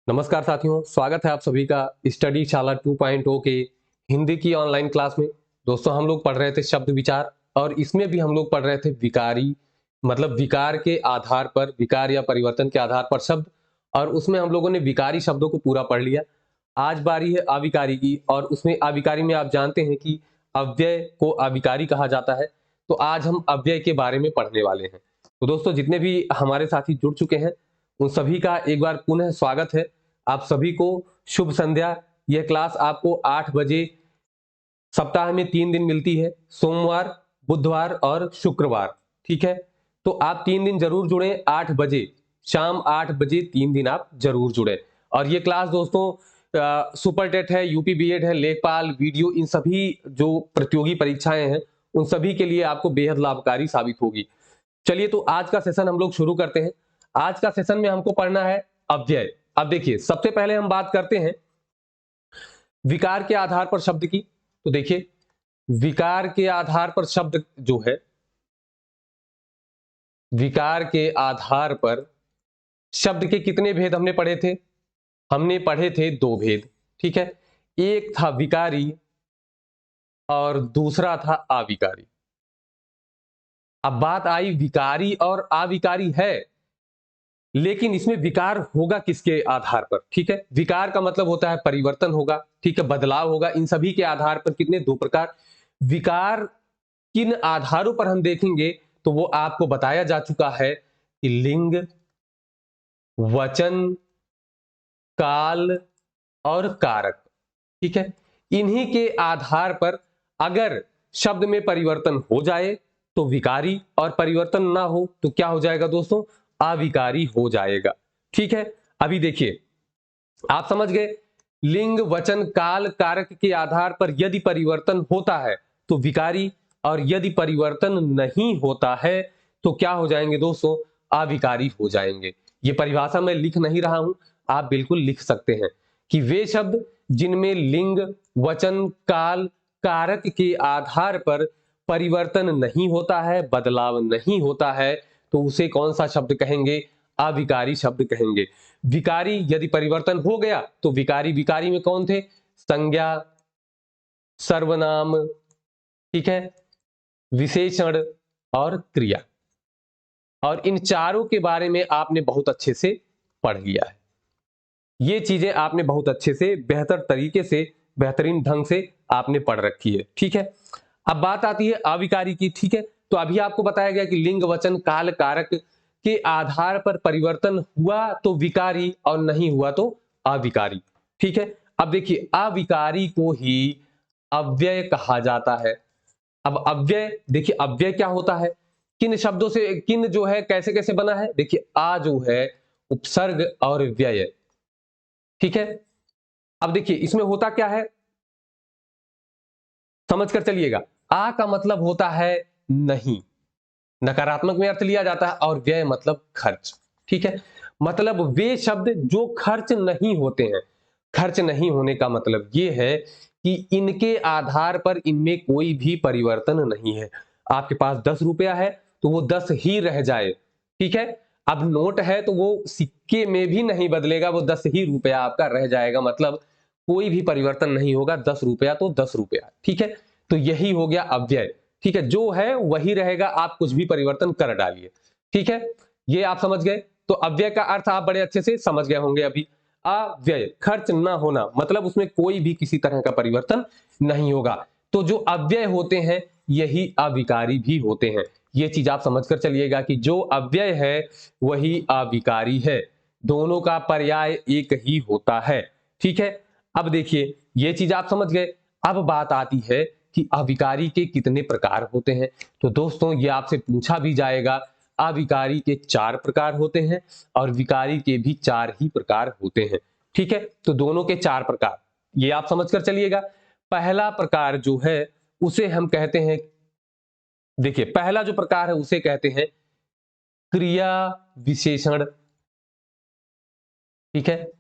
नमस्कार साथियों, स्वागत है आप सभी का स्टडी शाला 2.0 के हिंदी की ऑनलाइन क्लास में। दोस्तों, हम लोग पढ़ रहे थे शब्द विचार और इसमें भी हम लोग पढ़ रहे थे विकारी, मतलब विकार के आधार पर, विकार या परिवर्तन के आधार पर शब्द। और उसमें हम लोगों ने विकारी शब्दों को पूरा पढ़ लिया। आज बारी है अविकारी की, और उसमें अविकारी में आप जानते हैं कि अव्यय को अविकारी कहा जाता है। तो आज हम अव्यय के बारे में पढ़ने वाले हैं। तो दोस्तों, जितने भी हमारे साथी जुड़ चुके हैं उन सभी का एक बार पुनः स्वागत है। आप सभी को शुभ संध्या। यह क्लास आपको 8 बजे सप्ताह में 3 दिन मिलती है, सोमवार, बुधवार और शुक्रवार। ठीक है, तो आप 3 दिन जरूर जुड़े, 8 बजे, शाम 8 बजे 3 दिन आप जरूर जुड़े। और ये क्लास दोस्तों सुपर टेट है, यूपी बीएड है, लेखपाल, वीडियो, इन सभी जो प्रतियोगी परीक्षाएं हैं उन सभी के लिए आपको बेहद लाभकारी साबित होगी। चलिए, तो आज का सेशन हम लोग शुरू करते हैं। आज का सेशन में हमको पढ़ना है अव्यय। अब देखिए, सबसे पहले हम बात करते हैं विकार के आधार पर शब्द की। तो देखिए, विकार के आधार पर शब्द जो है, विकार के आधार पर शब्द के कितने भेद हमने पढ़े थे? हमने पढ़े थे 2 भेद। ठीक है, एक था विकारी और दूसरा था अविकारी। अब बात आई विकारी और अविकारी है, लेकिन इसमें विकार होगा किसके आधार पर? ठीक है, विकार का मतलब होता है परिवर्तन होगा, ठीक है, बदलाव होगा। इन सभी के आधार पर कितने? 2 प्रकार। विकार किन आधारों पर हम देखेंगे तो वो आपको बताया जा चुका है कि लिंग, वचन, काल और कारक। ठीक है, इन्हीं के आधार पर अगर शब्द में परिवर्तन हो जाए तो विकारी, और परिवर्तन ना हो तो क्या हो जाएगा दोस्तों? अविकारी हो जाएगा। ठीक है, अभी देखिए, आप समझ गए, लिंग, वचन, काल, कारक के आधार पर यदि परिवर्तन होता है तो विकारी, और यदि परिवर्तन नहीं होता है तो क्या हो जाएंगे दोस्तों? अविकारी हो जाएंगे। ये परिभाषा मैं लिख नहीं रहा हूं, आप बिल्कुल लिख सकते हैं कि वे शब्द जिनमें लिंग, वचन, काल, कारक के आधार पर परिवर्तन नहीं होता है, बदलाव नहीं होता है, तो उसे कौन सा शब्द कहेंगे? अविकारी शब्द कहेंगे। विकारी यदि परिवर्तन हो गया तो विकारी, विकारी में कौन थे? संज्ञा, सर्वनाम, ठीक है, विशेषण और क्रिया। और इन चारों के बारे में आपने बहुत अच्छे से पढ़ लिया है। ये चीजें आपने बहुत अच्छे से, बेहतर तरीके से, बेहतरीन ढंग से आपने पढ़ रखी है। ठीक है, अब बात आती है अविकारी की। ठीक है, तो अभी आपको बताया गया कि लिंग, वचन, काल, कारक के आधार पर परिवर्तन हुआ तो विकारी और नहीं हुआ तो अविकारी। ठीक है, अब देखिए, अविकारी को ही अव्यय कहा जाता है। अब अव्यय देखिए, अव्यय क्या होता है? किन शब्दों से, किन जो है कैसे कैसे बना है? देखिए, आ जो है उपसर्ग और व्यय। ठीक है, अब देखिए इसमें होता क्या है, समझ कर चलिएगा। आ का मतलब होता है नहीं, नकारात्मक में अर्थ लिया जाता है, और व्यय मतलब खर्च। ठीक है, मतलब वे शब्द जो खर्च नहीं होते हैं। खर्च नहीं होने का मतलब ये है कि इनके आधार पर इनमें कोई भी परिवर्तन नहीं है। आपके पास 10 रुपया है तो वो 10 ही रह जाए। ठीक है, अब नोट है तो वो सिक्के में भी नहीं बदलेगा, वो 10 ही रुपया आपका रह जाएगा, मतलब कोई भी परिवर्तन नहीं होगा। 10 रुपया तो 10 रुपया। ठीक है, तो यही हो गया अव्यय। ठीक है, जो है वही रहेगा, आप कुछ भी परिवर्तन कर डालिए। ठीक है, ये आप समझ गए। तो अव्यय का अर्थ आप बड़े अच्छे से समझ गए होंगे अभी। अव्यय, खर्च ना होना, मतलब उसमें कोई भी किसी तरह का परिवर्तन नहीं होगा। तो जो अव्यय होते हैं यही अविकारी भी होते हैं। ये चीज आप समझकर चलिएगा कि जो अव्यय है वही अविकारी है, दोनों का पर्याय एक ही होता है। ठीक है, अब देखिए, ये चीज आप समझ गए। अब बात आती है कि अविकारी के कितने प्रकार होते हैं। तो दोस्तों, ये आपसे पूछा भी जाएगा। अविकारी के 4 प्रकार होते हैं और विकारी के भी 4 ही प्रकार होते हैं। ठीक है, तो दोनों के 4 प्रकार ये आप समझकर चलिएगा। पहला प्रकार जो है उसे हम कहते हैं, देखिए पहला जो प्रकार है उसे कहते हैं क्रिया विशेषण। ठीक है,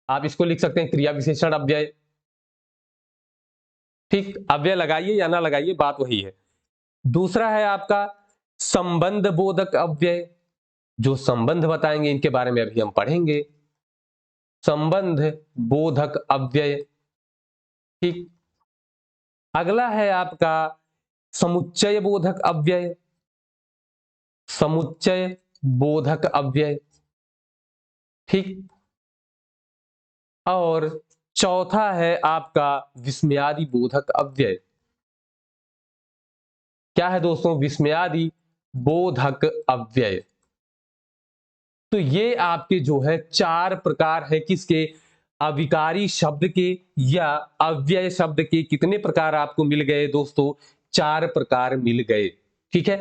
आप इसको लिख सकते हैं क्रिया विशेषण अव्यय। ठीक, अव्यय लगाइए या ना लगाइए, बात वही है। दूसरा है आपका संबंध बोधक अव्यय। जो संबंध बताएंगे इनके बारे में अभी हम पढ़ेंगे। संबंध बोधक अव्यय। ठीक, अगला है आपका समुच्चय बोधक अव्यय, समुच्चय बोधक अव्यय। ठीक, और चौथा है आपका विस्मयादि बोधक अव्यय। क्या है दोस्तों? विस्मयादि बोधक अव्यय। तो ये आपके जो है चार प्रकार है किसके? अविकारी शब्द के या अव्यय शब्द के। कितने प्रकार आपको मिल गए दोस्तों? चार प्रकार मिल गए। ठीक है,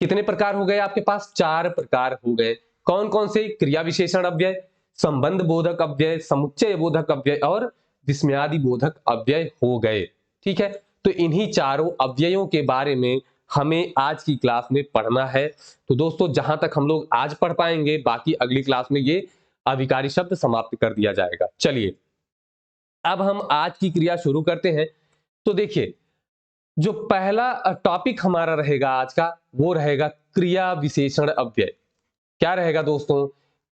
कितने प्रकार हो गए आपके पास? चार प्रकार हो गए। कौन कौन से? क्रिया विशेषण अव्यय, संबंध बोधक अव्यय, समुच्चय बोधक अव्यय और विस्मयादि बोधक अव्यय हो गए। ठीक है, तो इन्हीं चारों अव्ययों के बारे में हमें आज की क्लास में पढ़ना है। तो दोस्तों जहां तक हम लोग आज पढ़ पाएंगे, बाकी अगली क्लास में ये अविकारी शब्द समाप्त कर दिया जाएगा। चलिए अब हम आज की क्रिया शुरू करते हैं। तो देखिए, जो पहला टॉपिक हमारा रहेगा आज का, वो रहेगा क्रिया विशेषण अव्यय। क्या रहेगा दोस्तों?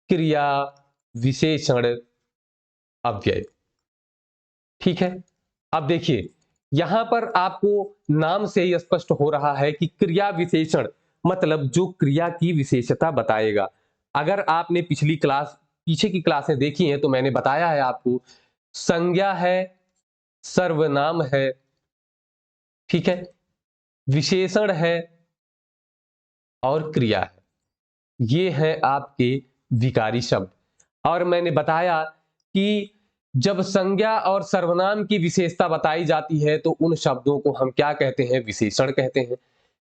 क्रिया विशेषण अव्यय। ठीक है, अब देखिए यहां पर आपको नाम से ही स्पष्ट हो रहा है कि क्रिया विशेषण मतलब जो क्रिया की विशेषता बताएगा। अगर आपने पिछली क्लास, पीछे की क्लासें देखी हैं तो मैंने बताया है आपको, संज्ञा है, सर्वनाम है, ठीक है, विशेषण है और क्रिया है। ये है आपके विकारी शब्द। और मैंने बताया कि जब संज्ञा और सर्वनाम की विशेषता बताई जाती है तो उन शब्दों को हम क्या कहते हैं? विशेषण कहते हैं।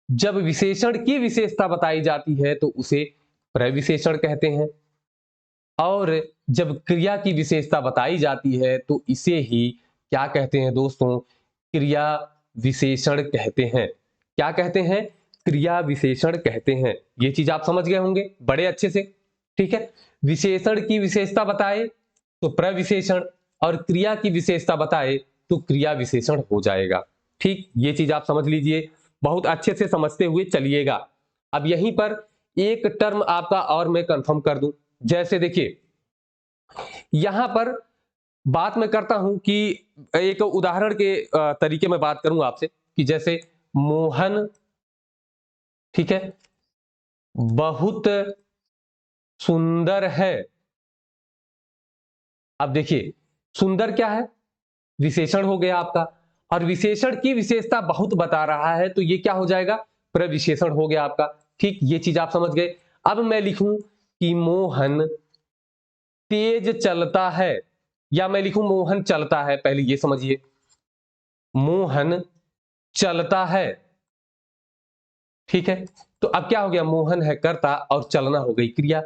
जब विशेषण की विशेषता बताई जाती है तो उसे प्रविशेषण कहते हैं। और जब क्रिया की विशेषता बताई जाती है तो इसे ही क्या कहते हैं दोस्तों? क्रिया विशेषण कहते हैं। क्या कहते हैं? क्रिया विशेषण कहते हैं। ये चीज आप समझ गए होंगे बड़े अच्छे से। ठीक है, विशेषण की विशेषता बताए तो प्रविशेषण और क्रिया की विशेषता बताए तो क्रिया विशेषण हो जाएगा। ठीक, ये चीज आप समझ लीजिए, बहुत अच्छे से समझते हुए चलिएगा। अब यहीं पर एक टर्म आपका और मैं कंफर्म कर दूं। जैसे देखिए यहां पर बात मैं करता हूं कि एक उदाहरण के तरीके में बात करूं आपसे कि जैसे मोहन, ठीक है, बहुत सुंदर है। अब देखिए सुंदर क्या है? विशेषण हो गया आपका, और विशेषण की विशेषता बहुत बता रहा है तो ये क्या हो जाएगा? प्रविशेषण हो गया आपका। ठीक, ये चीज आप समझ गए। अब मैं लिखूं कि मोहन तेज चलता है, या मैं लिखूं मोहन चलता है। पहले ये समझिए, मोहन चलता है। ठीक है, तो अब क्या हो गया? मोहन है कर्ता और चलना हो गई क्रिया।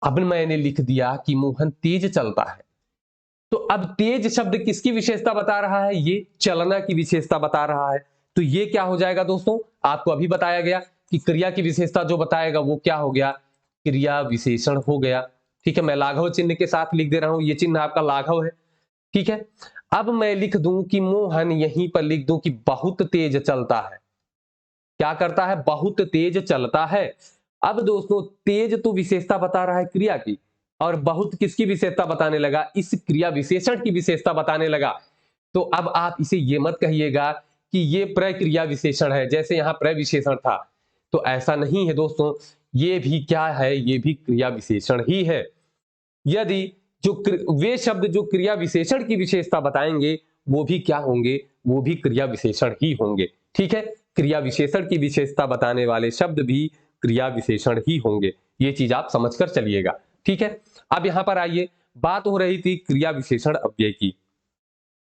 अब मैंने लिख दिया कि मोहन तेज चलता है। तो अब तेज शब्द किसकी विशेषता बता रहा है? ये चलना की विशेषता बता रहा है। तो ये क्या हो जाएगा दोस्तों? आपको अभी बताया गया कि क्रिया की विशेषता जो बताएगा वो क्या हो गया? क्रिया विशेषण हो गया। ठीक है, मैं लाघव चिन्ह के साथ लिख दे रहा हूं, ये चिन्ह आपका लाघव है। ठीक है, अब मैं लिख दूं कि मोहन, यहीं पर लिख दूं कि बहुत तेज चलता है। क्या करता है? बहुत तेज चलता है। अब दोस्तों तेज तो विशेषता बता रहा है क्रिया की, और बहुत किसकी विशेषता बताने लगा? इस क्रिया विशेषण की विशेषता बताने लगा। तो अब आप इसे ये मत कहिएगा कि ये प्रक्रिया विशेषण है, जैसे यहां प्रविशेषण था। तो ऐसा नहीं है दोस्तों, ये भी क्या है? ये भी क्रिया विशेषण ही है। यदि जो वे शब्द जो क्रिया विशेषण की विशेषता बताएंगे वो भी क्या होंगे? वो भी क्रिया विशेषण ही होंगे। ठीक है, क्रिया विशेषण की विशेषता बताने वाले शब्द भी क्रिया विशेषण ही होंगे। ये चीज आप समझकर चलिएगा। ठीक है, अब यहां पर आइए, बात हो रही थी क्रिया विशेषण अव्यय की।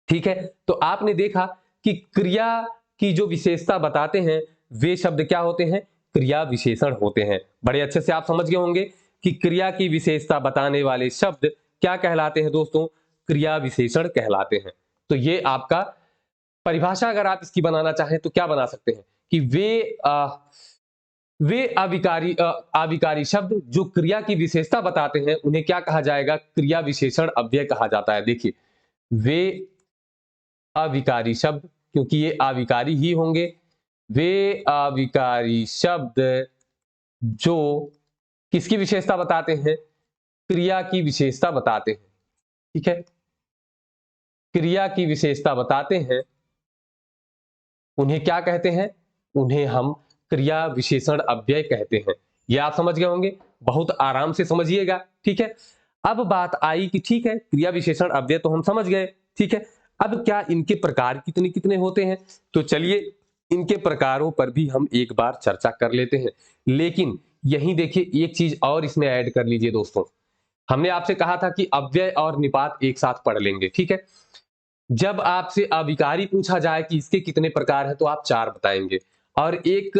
ठीक है, तो आपने देखा कि क्रिया की जो विशेषता बताते हैं वे शब्द क्या होते हैं? क्रिया विशेषण होते हैं। बड़े अच्छे से आप समझ गए होंगे कि क्रिया की विशेषता बताने वाले शब्द क्या कहलाते हैं दोस्तों? क्रिया विशेषण कहलाते हैं। तो ये आपका परिभाषा अगर आप इसकी बनाना चाहें तो क्या बना सकते हैं कि वे अविकारी शब्द जो क्रिया की विशेषता बताते हैं उन्हें क्या कहा जाएगा? क्रिया विशेषण अव्यय कहा जाता है। देखिए, वे अविकारी शब्द, क्योंकि ये अविकारी ही होंगे, वे अविकारी शब्द जो किसकी विशेषता बताते हैं? क्रिया की विशेषता बताते हैं। ठीक है, क्रिया की विशेषता बताते हैं, उन्हें क्या कहते हैं, उन्हें हम क्रिया विशेषण अव्यय कहते हैं। ये आप समझ गए होंगे, बहुत आराम से समझिएगा। ठीक है, अब बात आई कि ठीक है, क्रिया विशेषण अव्यय तो हम समझ गए। ठीक है, अब क्या इनके प्रकार कितने कितने होते हैं, तो चलिए इनके प्रकारों पर भी हम एक बार चर्चा कर लेते हैं। लेकिन यहीं देखिए एक चीज और इसमें ऐड कर लीजिए दोस्तों, हमने आपसे कहा था कि अव्यय और निपात एक साथ पढ़ लेंगे। ठीक है, जब आपसे अविकारी पूछा जाए कि इसके कितने प्रकार हैं तो आप 4 बताएंगे, और एक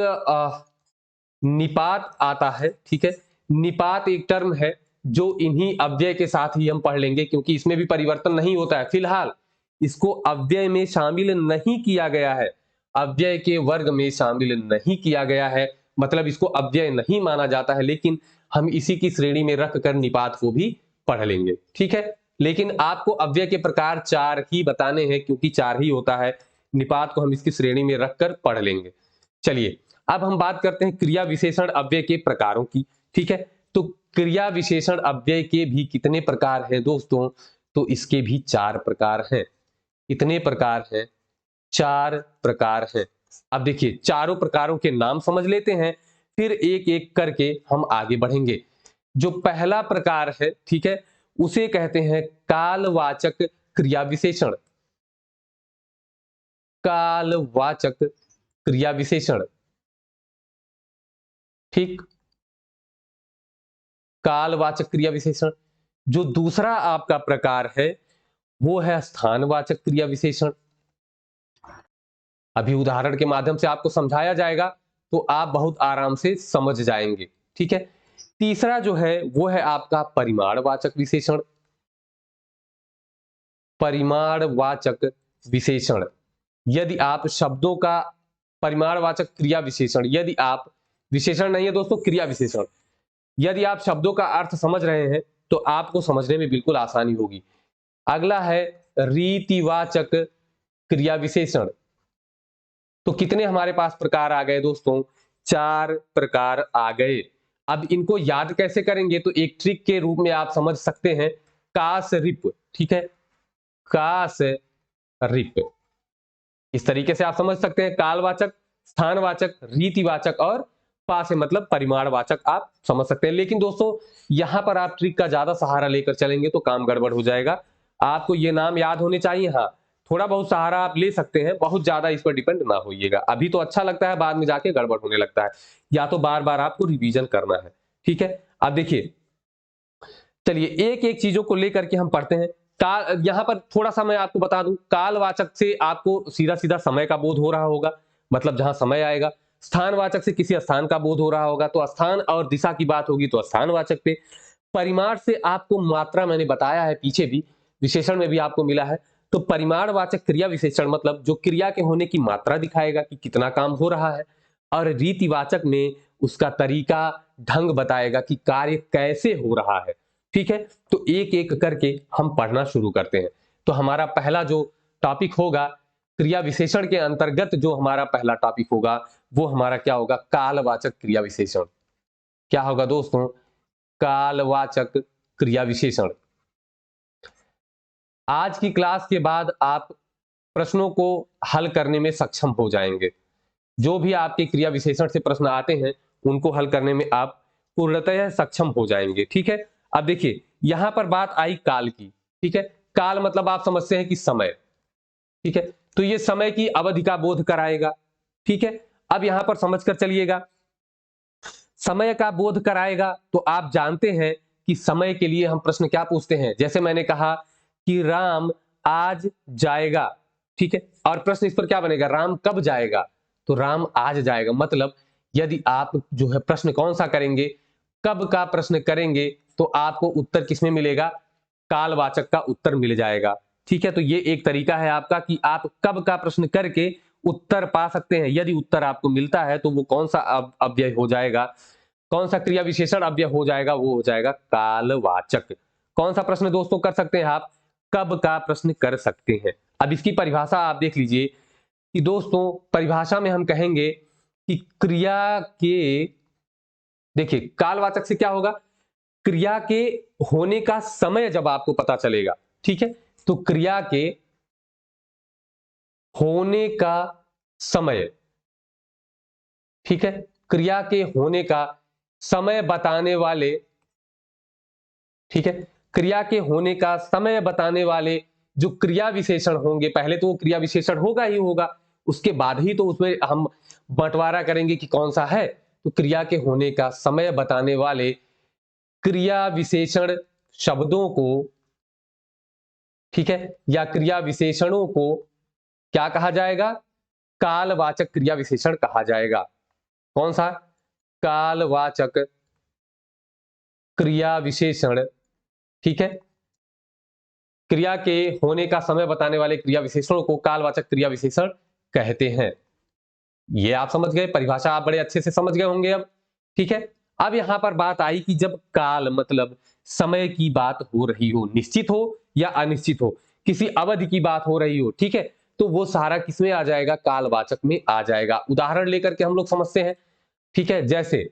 निपात आता है। ठीक है, निपात एक टर्म है जो इन्हीं अव्यय के साथ ही हम पढ़ लेंगे, क्योंकि इसमें भी परिवर्तन नहीं होता है। फिलहाल इसको अव्यय में शामिल नहीं किया गया है, अव्यय के वर्ग में शामिल नहीं किया गया है, मतलब इसको अव्यय नहीं माना जाता है, लेकिन हम इसी की श्रेणी में रखकर निपात को भी पढ़ लेंगे। ठीक है, लेकिन आपको अव्यय के प्रकार 4 ही बताने हैं, क्योंकि 4 ही होता है, निपात को हम इसकी श्रेणी में रखकर पढ़ लेंगे। चलिए अब हम बात करते हैं क्रिया विशेषण अव्यय के प्रकारों की। ठीक है, तो क्रिया विशेषण अव्यय के भी कितने प्रकार हैं दोस्तों, तो इसके भी 4 प्रकार हैं। कितने प्रकार हैं, 4 प्रकार हैं। अब देखिए चारों प्रकारों के नाम समझ लेते हैं, फिर एक एक करके हम आगे बढ़ेंगे। जो पहला प्रकार है, ठीक है, उसे कहते हैं कालवाचक क्रिया विशेषण। कालवाचक क्रिया विशेषण, ठीक, कालवाचक क्रिया विशेषण। जो दूसरा आपका प्रकार है वो है स्थानवाचक क्रिया विशेषण। अभी उदाहरण के माध्यम से आपको समझाया जाएगा तो आप बहुत आराम से समझ जाएंगे। ठीक है, तीसरा जो है वो है आपका परिमाणवाचक विशेषण। परिमाणवाचक विशेषण, यदि आप शब्दों का परिमाणवाचक क्रिया विशेषण, यदि आप, विशेषण नहीं है दोस्तों, क्रिया विशेषण, यदि आप शब्दों का अर्थ समझ रहे हैं तो आपको समझने में बिल्कुल आसानी होगी। अगला है रीतिवाचक क्रिया विशेषण। तो कितने हमारे पास प्रकार आ गए दोस्तों, 4 प्रकार आ गए। अब इनको याद कैसे करेंगे, तो एक ट्रिक के रूप में आप समझ सकते हैं, कास रिप। ठीक है, कास रिप, इस तरीके से आप समझ सकते हैं। कालवाचक, स्थानवाचक, रीतिवाचक और पा से मतलब परिमाणवाचक आप समझ सकते हैं। लेकिन दोस्तों यहां पर आप ट्रिक का ज्यादा सहारा लेकर चलेंगे तो काम गड़बड़ हो जाएगा। आपको ये नाम याद होने चाहिए, हाँ थोड़ा बहुत सहारा आप ले सकते हैं, बहुत ज्यादा इस पर डिपेंड ना होइएगा। अभी तो अच्छा लगता है, बाद में जाके गड़बड़ होने लगता है, या तो बार बार आपको रिवीजन करना है। ठीक है, अब देखिए चलिए एक एक चीजों को लेकर के हम पढ़ते हैं। काल, यहां पर थोड़ा सा मैं आपको बता दूं, कालवाचक से आपको सीधा सीधा समय का बोध हो रहा होगा, मतलब जहां समय आएगा। स्थानवाचक से किसी स्थान का बोध हो रहा होगा, तो स्थान और दिशा की बात होगी तो स्थानवाचक पे। परिमाण से आपको मात्रा, मैंने बताया है पीछे भी, विशेषण में भी आपको मिला है। तो परिमाणवाचक क्रिया विशेषण मतलब जो क्रिया के होने की मात्रा दिखाएगा कि कितना काम हो रहा है, और रीतिवाचक में उसका तरीका, ढंग बताएगा कि कार्य कैसे हो रहा है। ठीक है, तो एक एक करके हम पढ़ना शुरू करते हैं। तो हमारा पहला जो टॉपिक होगा, क्रिया विशेषण के अंतर्गत जो हमारा पहला टॉपिक होगा वो हमारा क्या होगा, कालवाचक क्रिया विशेषण। क्या होगा दोस्तों, कालवाचक क्रिया विशेषण। आज की क्लास के बाद आप प्रश्नों को हल करने में सक्षम हो जाएंगे। जो भी आपके क्रिया विशेषण से प्रश्न आते हैं उनको हल करने में आप पूर्णतः सक्षम हो जाएंगे। ठीक है, अब देखिए यहां पर बात आई काल की। ठीक है, काल मतलब आप समझते हैं कि समय। ठीक है, तो ये समय की अवधि का बोध कराएगा। ठीक है, अब यहां पर समझकर चलिएगा, समय का बोध कराएगा तो आप जानते हैं कि समय के लिए हम प्रश्न क्या पूछते हैं। जैसे मैंने कहा कि राम आज जाएगा, ठीक है, और प्रश्न इस पर क्या बनेगा, राम कब जाएगा, तो राम आज जाएगा। मतलब यदि आप जो है प्रश्न कौन सा करेंगे, कब का प्रश्न करेंगे, तो आपको उत्तर किसमें मिलेगा, कालवाचक का उत्तर मिल जाएगा। ठीक है, तो ये एक तरीका है आपका कि आप कब का प्रश्न करके उत्तर पा सकते हैं। यदि उत्तर आपको मिलता है तो वो कौन सा अव्यय हो जाएगा, कौन सा क्रिया विशेषण अव्यय हो जाएगा, वो हो जाएगा कालवाचक। कौन सा प्रश्न दोस्तों कर सकते हैं आप, कब का प्रश्न कर सकते हैं। अब इसकी परिभाषा आप देख लीजिए कि दोस्तों परिभाषा में हम कहेंगे कि क्रिया के, देखिए कालवाचक से क्या होगा, क्रिया के होने का समय जब आपको पता चलेगा। ठीक है। तो क्रिया के होने का समय, ठीक है, क्रिया के होने का समय बताने वाले, ठीक है, क्रिया के होने का समय बताने वाले जो क्रिया विशेषण होंगे, पहले तो वो क्रिया विशेषण होगा ही होगा, उसके बाद ही तो उसमें हम बंटवारा करेंगे कि कौन सा है। तो क्रिया के होने का समय बताने वाले क्रिया विशेषण शब्दों को, ठीक है, या क्रिया विशेषणों को क्या कहा जाएगा? कालवाचक क्रिया विशेषण कहा जाएगा। कौन सा? कालवाचक क्रिया विशेषण, ठीक है। क्रिया के होने का समय बताने वाले क्रिया विशेषणों को कालवाचक क्रिया विशेषण कहते हैं। ये आप समझ गए, परिभाषा आप बड़े अच्छे से समझ गए होंगे अब, ठीक है। अब यहां पर बात आई कि जब काल मतलब समय की बात हो रही हो, निश्चित हो या अनिश्चित हो, किसी अवधि की बात हो रही हो, ठीक है, तो वो सारा किसमें आ जाएगा? कालवाचक में आ जाएगा। उदाहरण लेकर के हम लोग समझते हैं, ठीक है। जैसे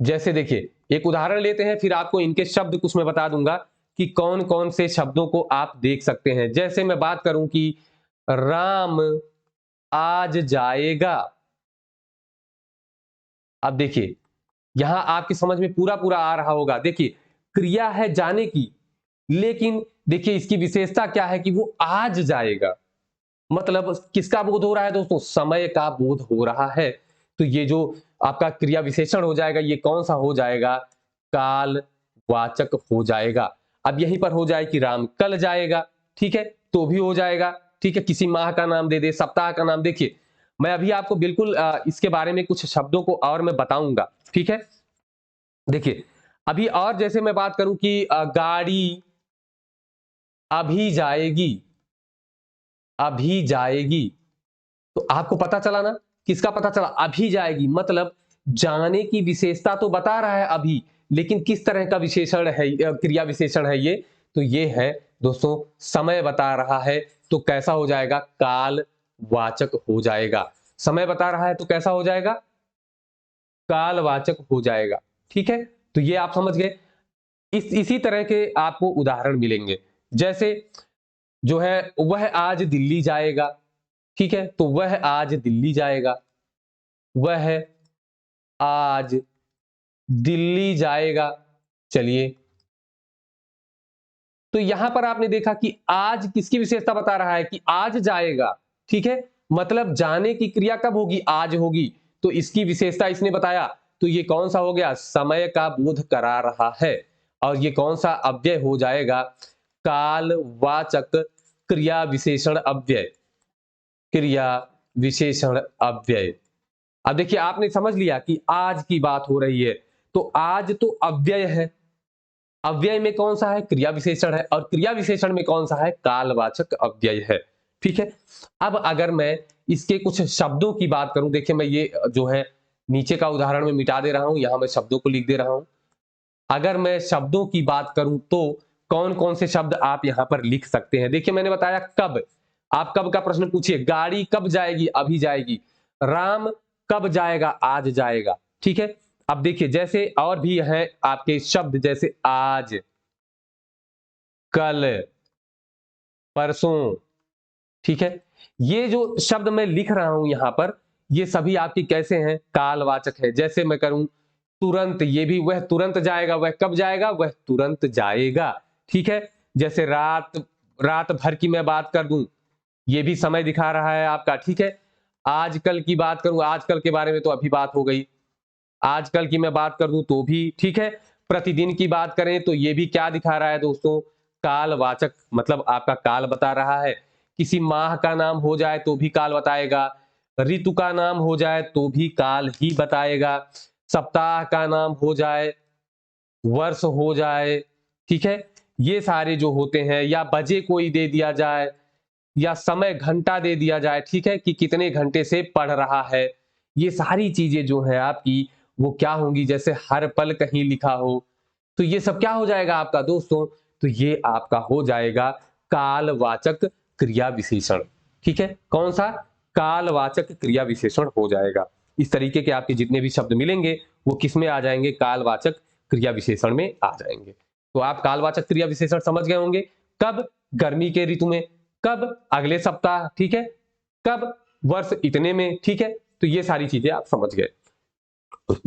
जैसे देखिए, एक उदाहरण लेते हैं, फिर आपको इनके शब्द कुछ मैं बता दूंगा कि कौन कौन से शब्दों को आप देख सकते हैं। जैसे मैं बात करूं कि राम आज जाएगा। अब देखिए, यहां आपकी समझ में पूरा पूरा आ रहा होगा। देखिए, क्रिया है जाने की, लेकिन देखिए इसकी विशेषता क्या है कि वो आज जाएगा। मतलब किसका बोध हो रहा है दोस्तों? समय का बोध हो रहा है। तो ये जो आपका क्रिया विशेषण हो जाएगा, ये कौन सा हो जाएगा? काल वाचक हो जाएगा। अब यहीं पर हो जाए कि राम कल जाएगा, ठीक है, तो भी हो जाएगा, ठीक है। किसी माह का नाम दे दे, सप्ताह का नाम। देखिए, मैं अभी आपको बिल्कुल इसके बारे में कुछ शब्दों को और मैं बताऊंगा, ठीक है। देखिए, अभी और जैसे मैं बात करूं कि गाड़ी अभी जाएगी, अभी जाएगी, तो आपको पता चला ना, किसका पता चला? अभी जाएगी, मतलब जाने की विशेषता तो बता रहा है अभी, लेकिन किस तरह का विशेषण है, क्रिया विशेषण है ये? तो ये है दोस्तों, समय बता रहा है, तो कैसा हो जाएगा? काल वाचक हो जाएगा। समय बता रहा है तो कैसा हो जाएगा? कालवाचक हो जाएगा, ठीक है। तो ये आप समझ गए। इसी तरह के आपको उदाहरण मिलेंगे। जैसे जो है, वह आज दिल्ली जाएगा, ठीक है, तो वह आज दिल्ली जाएगा, वह आज दिल्ली जाएगा। चलिए, तो यहां पर आपने देखा कि आज किसकी विशेषता बता रहा है? कि आज जाएगा, ठीक है, मतलब जाने की क्रिया कब होगी? आज होगी। तो इसकी विशेषता इसने बताया, तो ये कौन सा हो गया? समय का बोध करा रहा है। और ये कौन सा अव्यय हो जाएगा? कालवाचक क्रिया विशेषण अव्यय, क्रिया विशेषण अव्यय। अब देखिए, आपने समझ लिया कि आज की बात हो रही है, तो आज तो अव्यय है, अव्यय में कौन सा है? क्रिया विशेषण है, और क्रिया विशेषण में कौन सा है? कालवाचक अव्यय है, ठीक है। अब अगर मैं इसके कुछ शब्दों की बात करूं, देखिए मैं ये जो है नीचे का उदाहरण में मिटा दे रहा हूं, यहां मैं शब्दों को लिख दे रहा हूं। अगर मैं शब्दों की बात करूं तो कौन कौन से शब्द आप यहां पर लिख सकते हैं? देखिए, मैंने बताया कब, आप कब का प्रश्न पूछिए। गाड़ी कब जाएगी? अभी जाएगी। राम कब जाएगा? आज जाएगा, ठीक है। अब देखिए, जैसे और भी हैं आपके शब्द, जैसे आज, कल, परसों, ठीक है। ये जो शब्द मैं लिख रहा हूं यहां पर, ये सभी आपकी कैसे हैं? कालवाचक है। जैसे मैं करूं तुरंत, ये भी वह तुरंत जाएगा, वह कब जाएगा? वह तुरंत जाएगा, ठीक है। जैसे रात, रात भर की मैं बात कर दूं, ये भी समय दिखा रहा है आपका, ठीक है। आजकल की बात करूं, आजकल के बारे में तो अभी बात हो गई, आजकल की मैं बात कर दूं तो भी ठीक है। प्रतिदिन की बात करें तो ये भी क्या दिखा रहा है दोस्तों? कालवाचक, मतलब आपका काल बता रहा है। किसी माह का नाम हो जाए तो भी काल बताएगा, ऋतु का नाम हो जाए तो भी काल ही बताएगा, सप्ताह का नाम हो जाए, वर्ष हो जाए, ठीक है, ये सारे जो होते हैं, या बजे कोई दे दिया जाए, या समय घंटा दे दिया जाए, ठीक है, कि कितने घंटे से पढ़ रहा है, ये सारी चीजें जो है आपकी, वो क्या होंगी? जैसे हर पल कहीं लिखा हो, तो ये सब क्या हो जाएगा आपका दोस्तों? तो ये आपका हो जाएगा कालवाचक क्रिया विशेषण, ठीक है। कौन सा? कालवाचक क्रिया विशेषण हो जाएगा। इस तरीके के आपके जितने भी शब्द मिलेंगे, वो किस में आ जाएंगे? कालवाचक क्रिया विशेषण में आ जाएंगे। तो आप कालवाचक क्रिया विशेषण समझ गए होंगे। कब? गर्मी के ऋतु में, कब? अगले सप्ताह, ठीक है, कब? वर्ष इतने में, ठीक है। तो ये सारी चीजें आप समझ गए।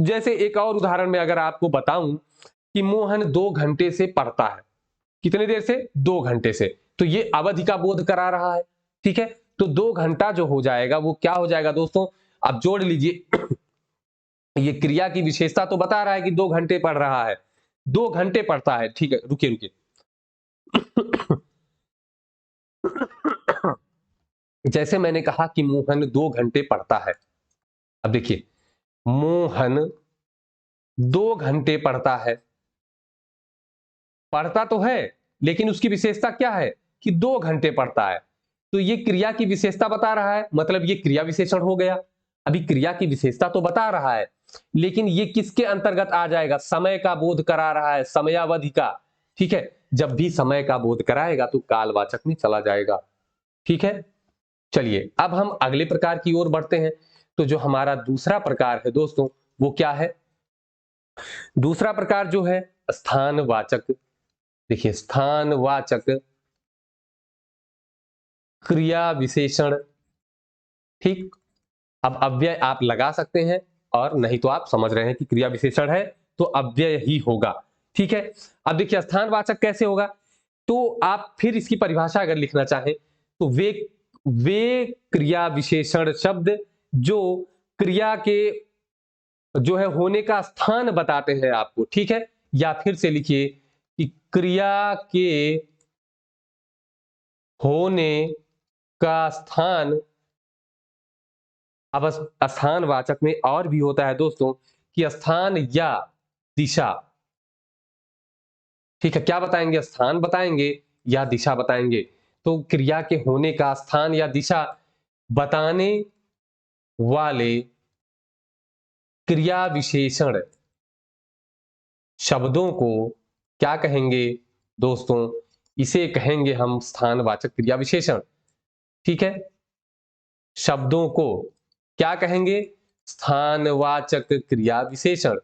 जैसे एक और उदाहरण में अगर आपको बताऊं कि मोहन 2 घंटे से पढ़ता है। कितने देर से? 2 घंटे से। तो ये अवधि का बोध करा रहा है, ठीक है। तो 2 घंटा जो हो जाएगा वो क्या हो जाएगा दोस्तों? आप जोड़ लीजिए। ये क्रिया की विशेषता तो बता रहा है कि 2 घंटे पढ़ रहा है, 2 घंटे पढ़ता है, ठीक है। रुकिए रुकिए। जैसे मैंने कहा कि मोहन 2 घंटे पढ़ता है। अब देखिए, मोहन 2 घंटे पढ़ता है, पढ़ता तो है लेकिन उसकी विशेषता क्या है कि 2 घंटे पढ़ता है। तो ये क्रिया की विशेषता बता रहा है, मतलब ये क्रिया विशेषण हो गया। अभी क्रिया की विशेषता तो बता रहा है लेकिन ये किसके अंतर्गत आ जाएगा? समय का बोध करा रहा है, समयावधि का, ठीक है। जब भी समय का बोध कराएगा तो कालवाचक में चला जाएगा, ठीक है। चलिए अब हम अगले प्रकार की ओर बढ़ते हैं। तो जो हमारा दूसरा प्रकार है दोस्तों वो क्या है? दूसरा प्रकार जो है स्थानवाचक। देखिए, स्थानवाचक क्रिया विशेषण, ठीक। अब अव्यय आप लगा सकते हैं और नहीं तो आप समझ रहे हैं कि क्रिया विशेषण है तो अव्यय ही होगा, ठीक है। अब देखिए स्थानवाचक कैसे होगा? तो आप फिर इसकी परिभाषा अगर लिखना चाहें तो वे क्रिया विशेषण शब्द जो क्रिया के जो है होने का स्थान बताते हैं आपको, ठीक है। या फिर से लिखिए कि क्रिया के होने का स्थान। अब स्थान वाचक में और भी होता है दोस्तों कि स्थान या दिशा, ठीक है। क्या बताएंगे? स्थान बताएंगे या दिशा बताएंगे। तो क्रिया के होने का स्थान या दिशा बताने वाले क्रिया विशेषण शब्दों को क्या कहेंगे दोस्तों? इसे कहेंगे हम स्थानवाचक क्रिया विशेषण, ठीक है। शब्दों को क्या कहेंगे? स्थानवाचक क्रिया विशेषण,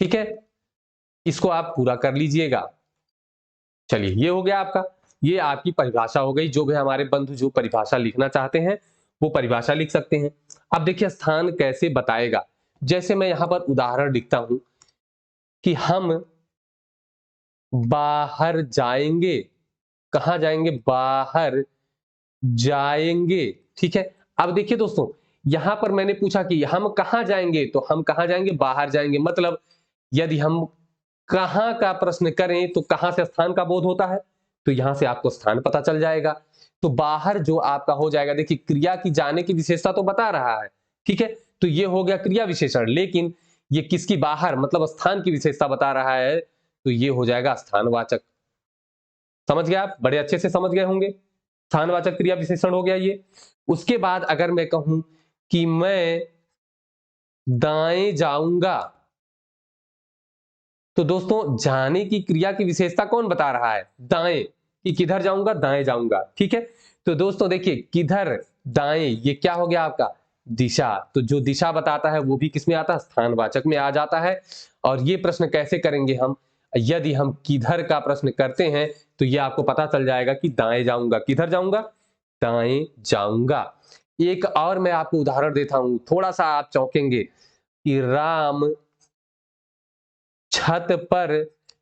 ठीक है। इसको आप पूरा कर लीजिएगा। चलिए ये हो गया आपका, ये आपकी परिभाषा हो गई। जो भी हमारे बंधु जो परिभाषा लिखना चाहते हैं वो परिभाषा लिख सकते हैं। अब देखिए स्थान कैसे बताएगा। जैसे मैं यहां पर उदाहरण लिखता हूं कि हम बाहर जाएंगे। कहां जाएंगे? बाहर जाएंगे, ठीक है। अब देखिए दोस्तों, यहां पर मैंने पूछा कि हम कहां जाएंगे, तो हम कहां जाएंगे? बाहर जाएंगे। मतलब यदि हम कहां का प्रश्न करें तो कहां से स्थान का बोध होता है, तो यहां से आपको स्थान पता चल जाएगा। तो बाहर जो आपका हो जाएगा, देखिए क्रिया की जाने की विशेषता तो बता रहा है, ठीक है। तो ये हो गया क्रिया विशेषण, लेकिन ये किसकी? बाहर, मतलब स्थान की विशेषता बता रहा है, तो ये हो जाएगा स्थानवाचक। समझ गए आप? बड़े अच्छे से समझ गए होंगे। स्थानवाचक क्रिया विशेषण हो गया ये। उसके बाद अगर मैं कहूं कि मैं दाएं जाऊंगा, तो दोस्तों जाने की क्रिया की विशेषता कौन बता रहा है? दाएं, कि किधर जाऊंगा? दाएं जाऊंगा, ठीक है। तो दोस्तों देखिए किधर, दाएं, ये क्या हो गया आपका? दिशा। तो जो दिशा बताता है वो भी किसमें आता है? स्थानवाचक में आ जाता है। और ये प्रश्न कैसे करेंगे हम? यदि हम किधर का प्रश्न करते हैं तो ये आपको पता चल जाएगा कि दाएं जाऊंगा। किधर जाऊंगा? दाएं जाऊंगा। एक और मैं आपको उदाहरण देता हूं, थोड़ा सा आप चौंकेंगे कि राम छत पर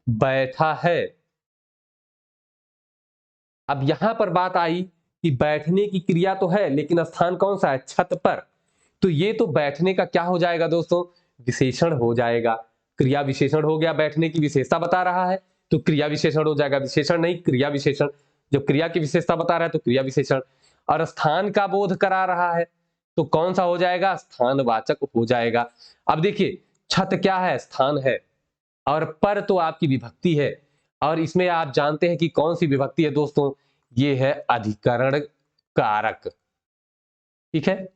बैठा है। अब यहां पर बात आई कि बैठने की क्रिया तो है लेकिन स्थान कौन सा है? छत पर। तो ये तो बैठने का क्या हो जाएगा दोस्तों? विशेषण हो जाएगा। क्रिया विशेषण हो गया, बैठने की विशेषता बता रहा है तो क्रिया विशेषण हो जाएगा, विशेषण नहीं क्रिया विशेषण। जब क्रिया की विशेषता बता रहा है तो क्रिया विशेषण। और स्थान का बोध करा रहा है तो कौन सा हो जाएगा? स्थानवाचक हो जाएगा। अब देखिए छत क्या है? स्थान है। और पर तो आपकी विभक्ति है। और इसमें आप जानते हैं कि कौन सी विभक्ति है दोस्तों? ये है अधिकरण कारक, ठीक है।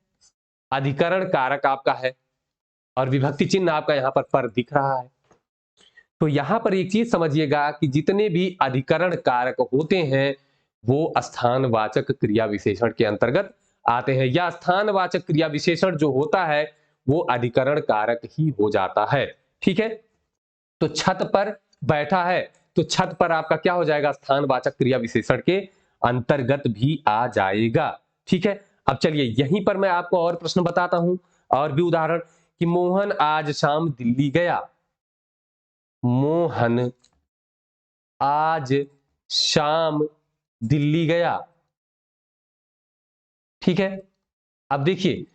अधिकरण कारक आपका है और विभक्ति चिन्ह आपका यहां पर दिख रहा है। तो यहां पर एक चीज समझिएगा कि जितने भी अधिकरण कारक होते हैं वो स्थानवाचक क्रिया विशेषण के अंतर्गत आते हैं, या स्थानवाचक क्रिया विशेषण जो होता है वो अधिकरण कारक ही हो जाता है, ठीक है। तो छत पर बैठा है तो छत पर आपका क्या हो जाएगा, स्थानवाचक क्रिया विशेषण के अंतर्गत भी आ जाएगा। ठीक है, अब चलिए यहीं पर मैं आपको और प्रश्न बताता हूं और भी उदाहरण कि मोहन आज शाम दिल्ली गया। मोहन आज शाम दिल्ली गया। ठीक है, अब देखिए,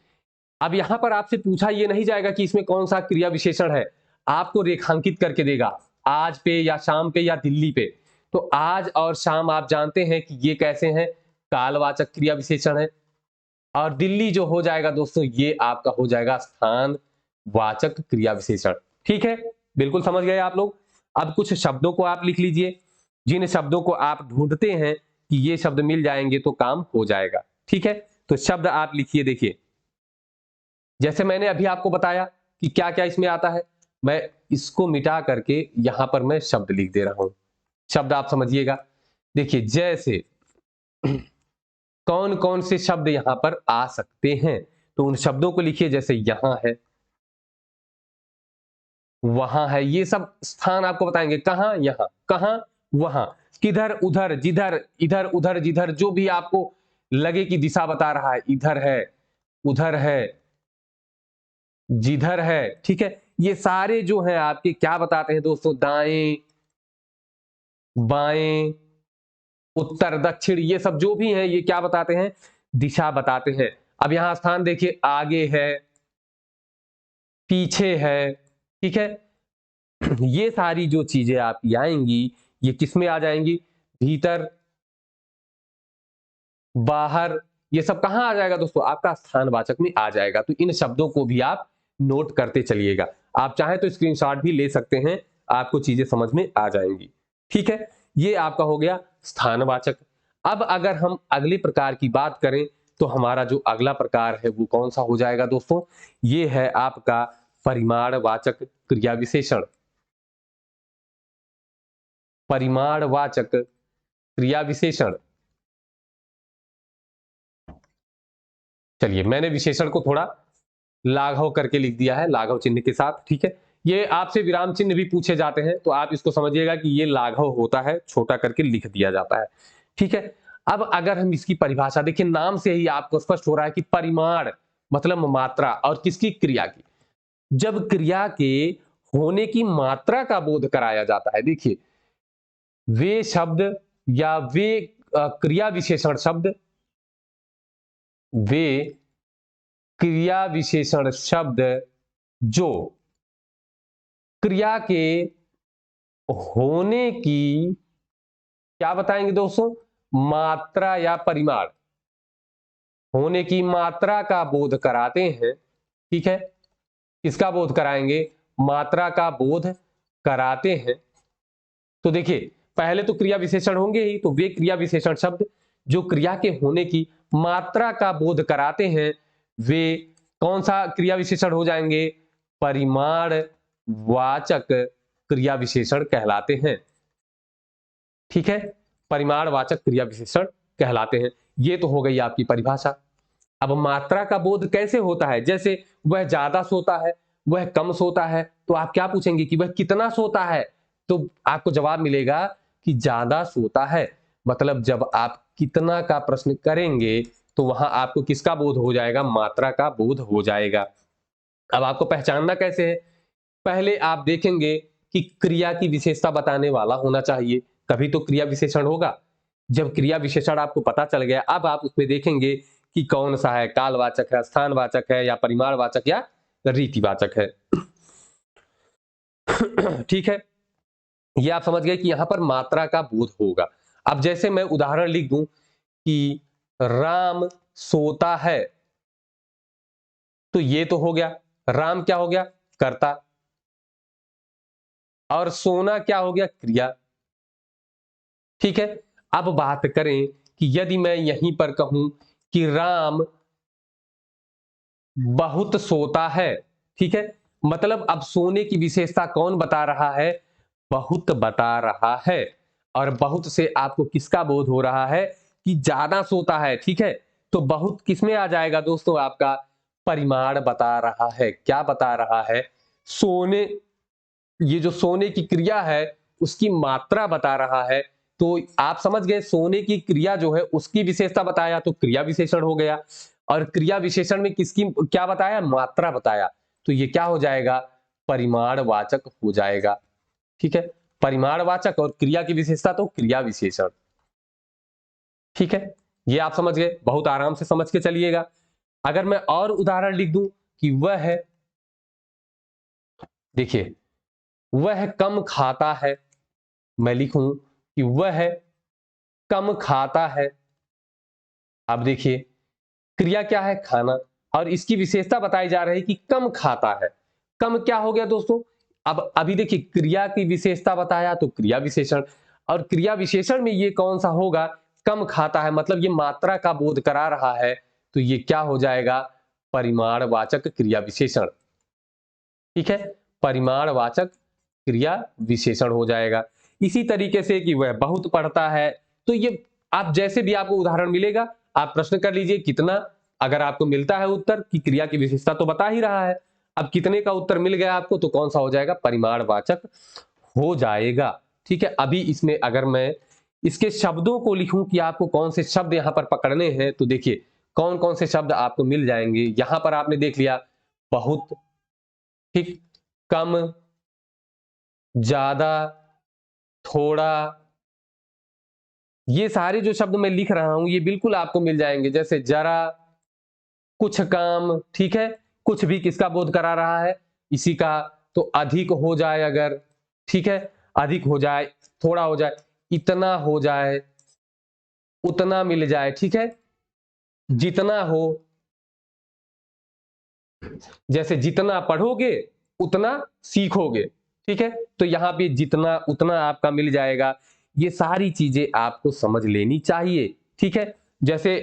अब यहां पर आपसे पूछा ये नहीं जाएगा कि इसमें कौन सा क्रिया विशेषण है, आपको रेखांकित करके देगा, आज पे या शाम पे या दिल्ली पे। तो आज और शाम आप जानते हैं कि ये कैसे हैं, कालवाचक क्रिया विशेषण है, और दिल्ली जो हो जाएगा दोस्तों ये आपका हो जाएगा स्थान वाचक क्रिया विशेषण। ठीक है, बिल्कुल समझ गए आप लोग। अब कुछ शब्दों को आप लिख लीजिए, जिन शब्दों को आप ढूंढते हैं कि ये शब्द मिल जाएंगे तो काम हो जाएगा। ठीक है, तो शब्द आप लिखिए। देखिए, जैसे मैंने अभी आपको बताया कि क्या क्या इसमें आता है, मैं इसको मिटा करके यहां पर मैं शब्द लिख दे रहा हूं। शब्द आप समझिएगा। देखिए, जैसे कौन कौन से शब्द यहां पर आ सकते हैं, तो उन शब्दों को लिखिए। जैसे यहां है, वहां है, ये सब स्थान आपको बताएंगे, कहां, यहां, कहां, वहां, किधर, उधर, जिधर, इधर, उधर, जिधर, जो भी आपको लगे कि दिशा बता रहा है, इधर है, उधर है, जिधर है। ठीक है, ये सारे जो हैं आपके क्या बताते हैं दोस्तों, दाएं, बाएं, उत्तर, दक्षिण, ये सब जो भी हैं ये क्या बताते हैं, दिशा बताते हैं। अब यहां स्थान देखिए, आगे है, पीछे है। ठीक है, ये सारी जो चीजें आपकी आएंगी ये किस में आ जाएंगी, भीतर, बाहर, ये सब कहां आ जाएगा दोस्तों, आपका स्थानवाचक में आ जाएगा। तो इन शब्दों को भी आप नोट करते चलिएगा, आप चाहें तो स्क्रीनशॉट भी ले सकते हैं, आपको चीजें समझ में आ जाएंगी। ठीक है, ये आपका हो गया स्थानवाचक। अब अगर हम अगले प्रकार की बात करें तो हमारा जो अगला प्रकार है वो कौन सा हो जाएगा दोस्तों, ये है आपका परिमाणवाचक क्रिया विशेषण। परिमाणवाचक क्रिया विशेषण। चलिए, मैंने विशेषण को थोड़ा लाघव करके लिख दिया है, लाघव चिन्ह के साथ। ठीक है, ये आपसे विराम चिन्ह भी पूछे जाते हैं तो आप इसको समझिएगा कि ये लाघव होता है, छोटा करके लिख दिया जाता है। ठीक है, अब अगर हम इसकी परिभाषा देखिए, नाम से ही आपको स्पष्ट हो रहा है कि परिमाण मतलब मात्रा, और किसकी, क्रिया की। जब क्रिया के होने की मात्रा का बोध कराया जाता है, देखिए वे शब्द या वे क्रिया विशेषण शब्द, वे क्रिया विशेषण शब्द जो क्रिया के होने की क्या बताएंगे दोस्तों, मात्रा या परिमाण, होने की मात्रा का बोध कराते हैं। ठीक है, इसका बोध कराएंगे, मात्रा का बोध कराते हैं। तो देखिए, पहले तो क्रिया विशेषण होंगे ही, तो वे क्रिया विशेषण शब्द जो क्रिया के होने की मात्रा का बोध कराते हैं, वे कौन सा क्रिया विशेषण हो जाएंगे, परिमाण वाचक क्रिया विशेषण कहलाते हैं। ठीक है, परिमाणवाचक क्रिया विशेषण कहलाते हैं। ये तो हो गई आपकी परिभाषा। अब मात्रा का बोध कैसे होता है, जैसे वह ज्यादा सोता है, वह कम सोता है, तो आप क्या पूछेंगे कि वह कितना सोता है, तो आपको जवाब मिलेगा कि ज्यादा सोता है। मतलब जब आप कितना का प्रश्न करेंगे तो वहां आपको किसका बोध हो जाएगा, मात्रा का बोध हो जाएगा। अब आपको पहचानना कैसे है, पहले आप देखेंगे कि क्रिया की विशेषता बताने वाला होना चाहिए, कभी तो क्रिया विशेषण होगा। जब क्रिया विशेषण आपको पता चल गया, अब आप उसमें देखेंगे कि कौन सा है, कालवाचक है, स्थानवाचक है, या परिमाणवाचक या रीतिवाचक है। ठीक है, ये आप समझ गए कि यहां पर मात्रा का बोध होगा। अब जैसे मैं उदाहरण लिख दूं कि राम सोता है, तो ये तो हो गया, राम क्या हो गया, कर्ता, और सोना क्या हो गया, क्रिया। ठीक है, अब बात करें कि यदि मैं यहीं पर कहूं कि राम बहुत सोता है, ठीक है, मतलब अब सोने की विशेषता कौन बता रहा है, बहुत बता रहा है। और बहुत से आपको किसका बोध हो रहा है कि ज्यादा सोता है। ठीक है, तो बहुत किसमें आ जाएगा दोस्तों, आपका परिमाण बता रहा है। क्या बता रहा है, सोने, ये जो सोने की क्रिया है उसकी मात्रा बता रहा है, तो आप समझ गए सोने की क्रिया जो है उसकी विशेषता बताया तो क्रिया विशेषण हो गया, और क्रिया विशेषण में किसकी क्या बताया, मात्रा बताया, तो ये क्या हो जाएगा, परिमाणवाचक हो जाएगा। ठीक है, परिमाणवाचक और क्रिया की विशेषता तो क्रिया विशेषण। ठीक है, ये आप समझ गए, बहुत आराम से समझ के चलिएगा। अगर मैं और उदाहरण लिख दूं कि वह है, देखिए वह कम खाता है, मैं लिखूं कि वह कम खाता है। अब देखिए क्रिया क्या है, खाना, और इसकी विशेषता बताई जा रही है कि कम खाता है। कम क्या हो गया दोस्तों, अब अभी देखिए क्रिया की विशेषता बताया तो क्रिया विशेषण, और क्रिया विशेषण में ये कौन सा होगा, कम खाता है, मतलब ये मात्रा का बोध करा रहा है, तो ये क्या हो जाएगा, परिमाणवाचक क्रिया विशेषण। ठीक है, परिमाणवाचक क्रिया विशेषण हो जाएगा। इसी तरीके से कि वह बहुत पढ़ता है, तो ये आप जैसे भी आपको उदाहरण मिलेगा आप प्रश्न कर लीजिए कितना, अगर आपको मिलता है उत्तर कि क्रिया की विशेषता तो बता ही रहा है, अब कितने का उत्तर मिल गया आपको तो कौन सा हो जाएगा, परिमाणवाचक हो जाएगा। ठीक है, अभी इसमें अगर मैं इसके शब्दों को लिखूं कि आपको कौन से शब्द यहां पर पकड़ने हैं, तो देखिए कौन कौन से शब्द आपको मिल जाएंगे। यहां पर आपने देख लिया बहुत, ठीक, कम, ज्यादा, थोड़ा, ये सारे जो शब्द मैं लिख रहा हूं ये बिल्कुल आपको मिल जाएंगे, जैसे जरा, कुछ काम, ठीक है, कुछ भी किसका बोध करा रहा है, इसी का, तो अधिक हो जाए अगर, ठीक है, अधिक हो जाए, थोड़ा हो जाए, इतना हो जाए, उतना मिल जाए, ठीक है, जितना हो, जैसे जितना पढ़ोगे उतना सीखोगे। ठीक है, तो यहां पे जितना उतना आपका मिल जाएगा, ये सारी चीजें आपको समझ लेनी चाहिए। ठीक है, जैसे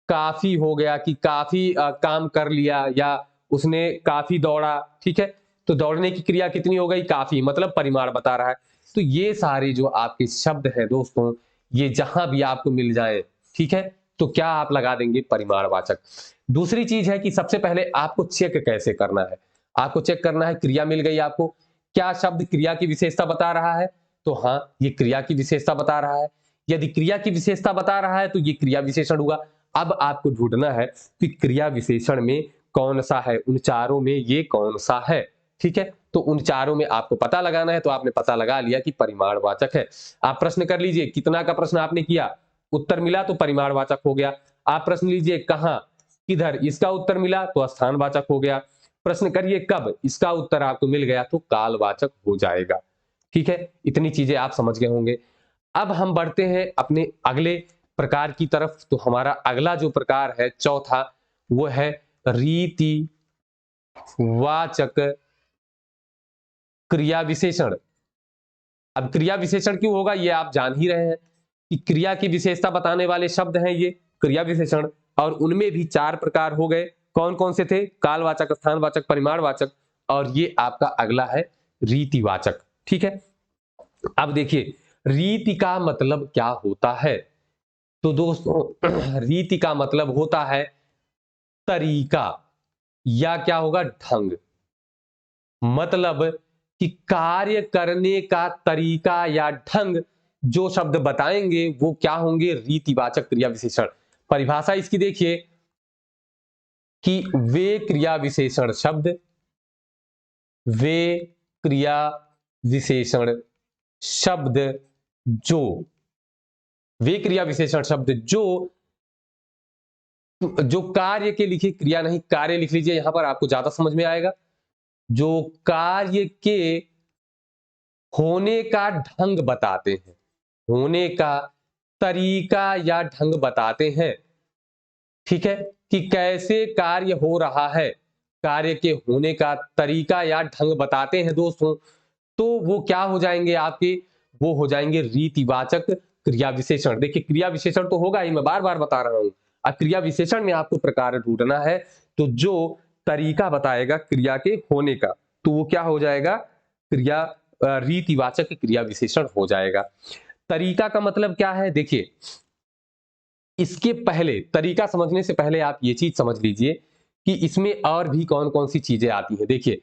काफी हो गया कि काफी काम कर लिया, या उसने काफी दौड़ा, ठीक है, तो दौड़ने की क्रिया कितनी हो गई, काफी, मतलब परिमाण बता रहा है। तो ये सारे जो आपके शब्द हैं दोस्तों, ये जहां भी आपको मिल जाए, ठीक है, तो क्या आप लगा देंगे, परिमाणवाचक। दूसरी चीज है कि सबसे पहले आपको चेक कैसे करना है, आपको चेक करना है, क्रिया मिल गई आपको, क्या शब्द क्रिया की विशेषता बता रहा है, तो हाँ ये क्रिया की विशेषता बता रहा है। यदि क्रिया की विशेषता बता रहा है तो ये क्रिया विशेषण हुआ। अब आपको ढूंढना है कि क्रिया विशेषण में कौन सा है, उन चारों में ये कौन सा है। ठीक है, तो उन चारों में आपको पता लगाना है, तो आपने पता लगा लिया कि परिमाणवाचक है। आप प्रश्न कर लीजिए, कितना का प्रश्न आपने किया, उत्तर मिला तो परिमाणवाचक हो गया। आप प्रश्न लीजिए कहां, किधर, इसका उत्तर मिला तो स्थानवाचक हो गया। प्रश्न करिए कब, इसका उत्तर आपको मिल गया तो कालवाचक हो जाएगा। ठीक है, इतनी चीजें आप समझ गए होंगे। अब हम बढ़ते हैं अपने अगले प्रकार की तरफ। तो हमारा अगला जो प्रकार है चौथा, वो है रीतिवाचक क्रिया विशेषण। अब क्रिया विशेषण क्यों होगा ये आप जान ही रहे हैं कि क्रिया की विशेषता बताने वाले शब्द हैं ये क्रिया विशेषण, और उनमें भी चार प्रकार हो गए। कौन कौन से थे, कालवाचक, स्थानवाचक, परिमाणवाचक, और ये आपका अगला है रीतिवाचक। ठीक है, अब देखिए रीति का मतलब क्या होता है, तो दोस्तों रीति का मतलब होता है तरीका, या क्या होगा, ढंग, मतलब कि कार्य करने का तरीका या ढंग, जो शब्द बताएंगे वो क्या होंगे, रीतिवाचक क्रिया विशेषण। परिभाषा इसकी देखिए कि वे क्रिया विशेषण शब्द, वे क्रिया विशेषण शब्द जो, वे क्रिया विशेषण शब्द जो कार्य के लिखे, क्रिया नहीं कार्य लिख लीजिए यहां पर, आपको ज्यादा समझ में आएगा, जो कार्य के होने का ढंग बताते हैं, होने का तरीका या ढंग बताते हैं। ठीक है, कि कैसे कार्य हो रहा है, कार्य के होने का तरीका या ढंग बताते हैं दोस्तों, तो वो क्या हो जाएंगे आपके, वो हो जाएंगे रीतिवाचक क्रिया विशेषण। देखिए क्रिया विशेषण तो होगा ही, मैं बार बार बता रहा हूं, अब क्रिया विशेषण में आपको प्रकार ढूंढना है, तो जो तरीका बताएगा क्रिया के होने का, तो वो क्या हो जाएगा, क्रिया रीतिवाचक क्रिया विशेषण हो जाएगा। तरीका का मतलब क्या है, देखिए इसके पहले, तरीका समझने से पहले आप ये चीज समझ लीजिए कि इसमें और भी कौन कौन सी चीजें आती हैं। देखिए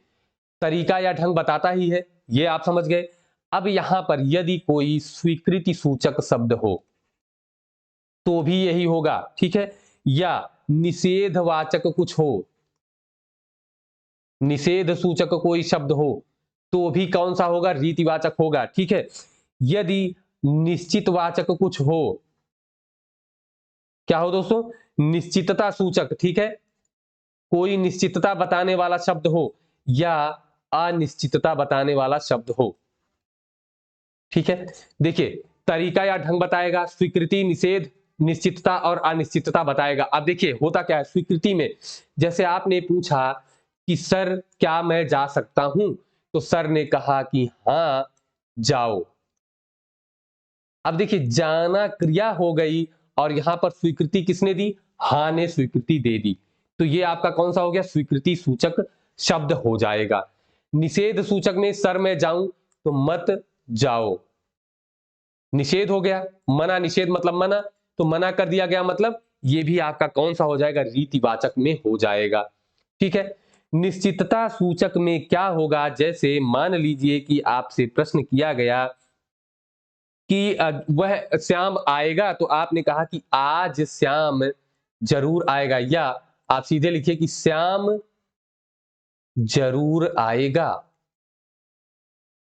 तरीका या ढंग बताता ही है, ये आप समझ गए। अब यहां पर यदि कोई स्वीकृति सूचक शब्द हो तो भी यही होगा, ठीक है, या निषेधवाचक कुछ हो, निषेध सूचक कोई शब्द हो तो भी कौन सा होगा, रीतिवाचक होगा, ठीक है। यदि निश्चितवाचक कुछ हो, क्या हो दोस्तों, निश्चितता सूचक, ठीक है, कोई निश्चितता बताने वाला शब्द हो या अनिश्चितता बताने वाला शब्द हो, ठीक है। देखिए तरीका या ढंग बताएगा, स्वीकृति, निषेध, निश्चितता और अनिश्चितता बताएगा। अब देखिए होता क्या है स्वीकृति में, जैसे आपने पूछा कि सर क्या मैं जा सकता हूं, तो सर ने कहा कि हां जाओ। अब देखिए जाना क्रिया हो गई और यहां पर स्वीकृति किसने दी, हां ने स्वीकृति दे दी, तो ये आपका कौन सा हो गया, स्वीकृति सूचक शब्द हो जाएगा। निषेध सूचक में सर मैं जाऊं तो मत जाओ, निषेध हो गया, मना, निषेध मतलब मना, तो मना कर दिया गया, मतलब ये भी आपका कौन सा हो जाएगा, रीतिवाचक में हो जाएगा, ठीक है। निश्चितता सूचक में क्या होगा, जैसे मान लीजिए कि आपसे प्रश्न किया गया कि वह श्याम आएगा, तो आपने कहा कि आज श्याम जरूर आएगा, या आप सीधे लिखिए कि श्याम जरूर आएगा,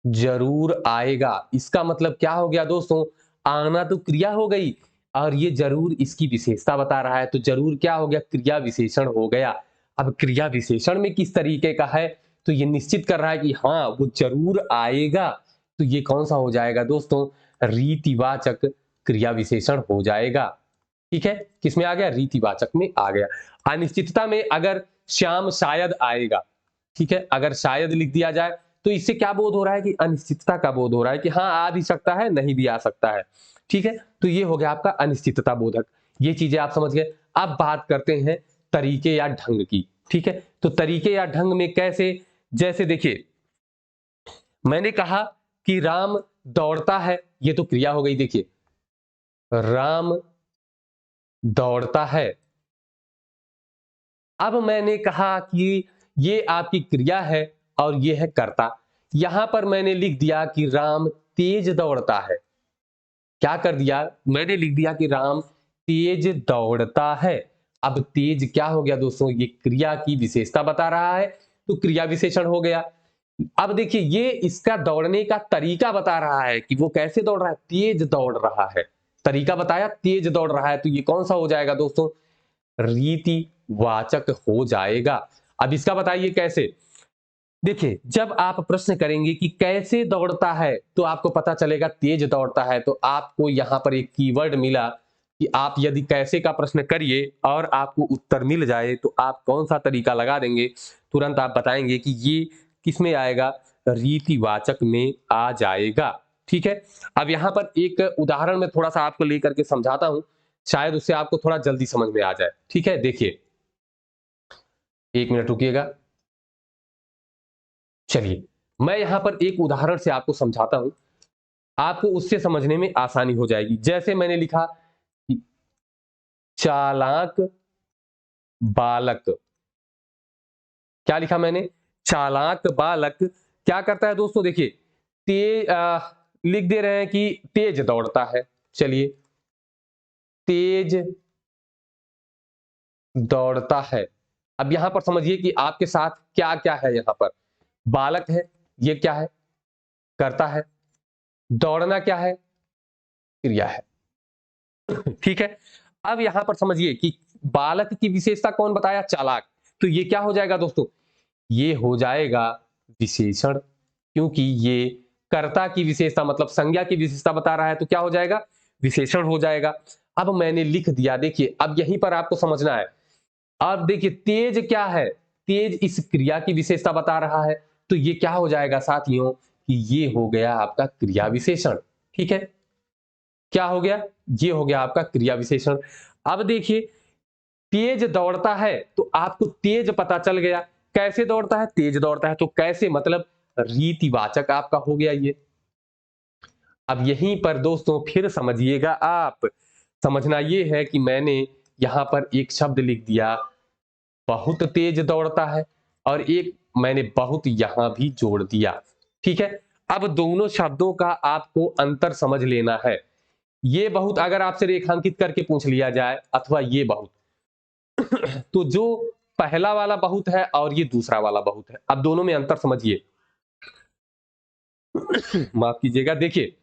जरूर आएगा। इसका मतलब क्या हो गया दोस्तों, आना तो क्रिया हो गई और ये जरूर इसकी विशेषता बता रहा है, तो जरूर क्या हो गया, क्रिया विशेषण हो गया। अब क्रिया विशेषण में किस तरीके का है, तो ये निश्चित कर रहा है कि हाँ वो जरूर आएगा, तो ये कौन सा हो जाएगा दोस्तों, रीतिवाचक क्रिया विशेषण हो जाएगा, ठीक है। किसमें आ गया, रीतिवाचक में आ गया। अनिश्चितता में अगर श्याम शायद आएगा, ठीक है, अगर शायद लिख दिया जाए तो इससे क्या बोध हो रहा है कि अनिश्चितता का बोध हो रहा है कि हाँ आ भी सकता है नहीं भी आ सकता है, ठीक है, तो ये हो गया आपका अनिश्चितता बोधक। ये चीजें आप समझ गए। अब बात करते हैं तरीके या ढंग की, ठीक है। तो तरीके या ढंग में कैसे, जैसे देखिए मैंने कहा कि राम दौड़ता है, ये तो क्रिया हो गई, देखिए राम दौड़ता है। अब मैंने कहा कि ये आपकी क्रिया है और ये है कर्ता, यहां पर मैंने लिख दिया कि राम तेज दौड़ता है। क्या कर दिया, मैंने लिख दिया कि राम तेज दौड़ता है। अब तेज क्या हो गया दोस्तों, ये क्रिया की विशेषता बता रहा है, तो क्रिया विशेषण हो गया। अब देखिए ये इसका दौड़ने का तरीका बता रहा है कि वो कैसे दौड़ रहा है, तेज दौड़ रहा है, तरीका बताया तेज दौड़ रहा है, तो ये कौन सा हो जाएगा दोस्तों, रीतिवाचक हो जाएगा। अब इसका बताइए कैसे, देखिए जब आप प्रश्न करेंगे कि कैसे दौड़ता है तो आपको पता चलेगा तेज दौड़ता है, तो आपको यहां पर एक कीवर्ड मिला कि आप यदि कैसे का प्रश्न करिए और आपको उत्तर मिल जाए तो आप कौन सा तरीका लगा देंगे, तुरंत आप बताएंगे कि ये किस में आएगा, रीतिवाचक में आ जाएगा, ठीक है। अब यहां पर एक उदाहरण में थोड़ा सा आपको लेकर के समझाता हूं, शायद उससे आपको थोड़ा जल्दी समझ में आ जाए, ठीक है। देखिए 1 मिनट रुकिएगा, चलिए मैं यहां पर एक उदाहरण से आपको समझाता हूं, आपको उससे समझने में आसानी हो जाएगी। जैसे मैंने लिखा कि चालाक बालक, क्या लिखा मैंने, चालाक बालक क्या करता है दोस्तों, देखिए लिख दे रहे हैं कि तेज दौड़ता है, चलिए तेज दौड़ता है। अब यहां पर समझिए कि आपके साथ क्या क्या है, यहां पर बालक है, ये क्या है, करता है, दौड़ना क्या है, क्रिया है, ठीक है। अब यहां पर समझिए कि बालक की विशेषता कौन बताया, चालाक, तो ये क्या हो जाएगा दोस्तों, ये हो जाएगा विशेषण, क्योंकि ये कर्ता की विशेषता मतलब संज्ञा की विशेषता बता रहा है, तो क्या हो जाएगा, विशेषण हो जाएगा। अब मैंने लिख दिया, देखिए अब यहीं पर आपको समझना है। अब देखिए तेज क्या है, तेज इस क्रिया की विशेषता बता रहा है, तो ये क्या हो जाएगा साथियों, कि ये हो गया आपका क्रिया विशेषण, ठीक है। क्या हो गया, ये हो गया आपका क्रिया विशेषण। अब देखिए तेज दौड़ता है, तो आपको तेज पता चल गया, कैसे दौड़ता है, तेज दौड़ता है, तो कैसे मतलब रीतिवाचक आपका हो गया ये। अब यहीं पर दोस्तों फिर समझिएगा आप, समझना ये है कि मैंने यहां पर एक शब्द लिख दिया बहुत तेज दौड़ता है, और एक मैंने बहुत यहां भी जोड़ दिया, ठीक है। अब दोनों शब्दों का आपको अंतर समझ लेना है। ये बहुत अगर आपसे रेखांकित करके पूछ लिया जाए अथवा ये बहुत, तो जो पहला वाला बहुत है और ये दूसरा वाला बहुत है, अब दोनों में अंतर समझिए। माफ कीजिएगा, देखिए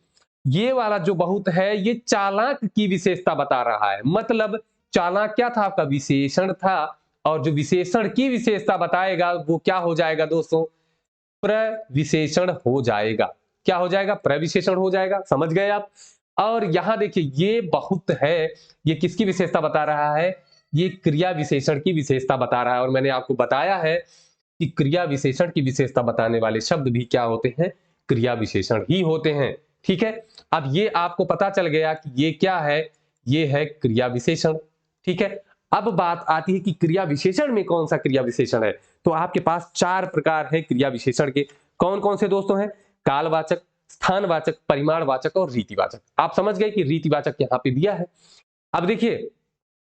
ये वाला जो बहुत है ये चालाक की विशेषता बता रहा है। मतलब चालाक क्या था, आपका विशेषण था, और जो विशेषण की विशेषता बताएगा वो क्या हो जाएगा दोस्तों, प्रविशेषण हो जाएगा। क्या हो जाएगा, प्रविशेषण हो जाएगा। समझ गए आप। और यहां देखिए ये बहुत है, ये किसकी विशेषता बता रहा है, ये क्रिया विशेषण की विशेषता बता रहा है। और मैंने आपको बताया है कि क्रिया विशेषण की विशेषता बताने वाले शब्द भी क्या होते हैं, क्रिया विशेषण ही होते हैं। ठीक है, अब ये आपको पता चल गया कि ये क्या है, ये है क्रिया विशेषण। ठीक है, अब बात आती है कि क्रिया विशेषण में कौन सा क्रिया विशेषण है। तो आपके पास 4 प्रकार है क्रिया विशेषण के। कौन कौन से दोस्तों हैं, कालवाचक, स्थानवाचक, परिमाणवाचक और रीतिवाचक। आप समझ गए कि रीतिवाचक यहां पे दिया है। अब देखिए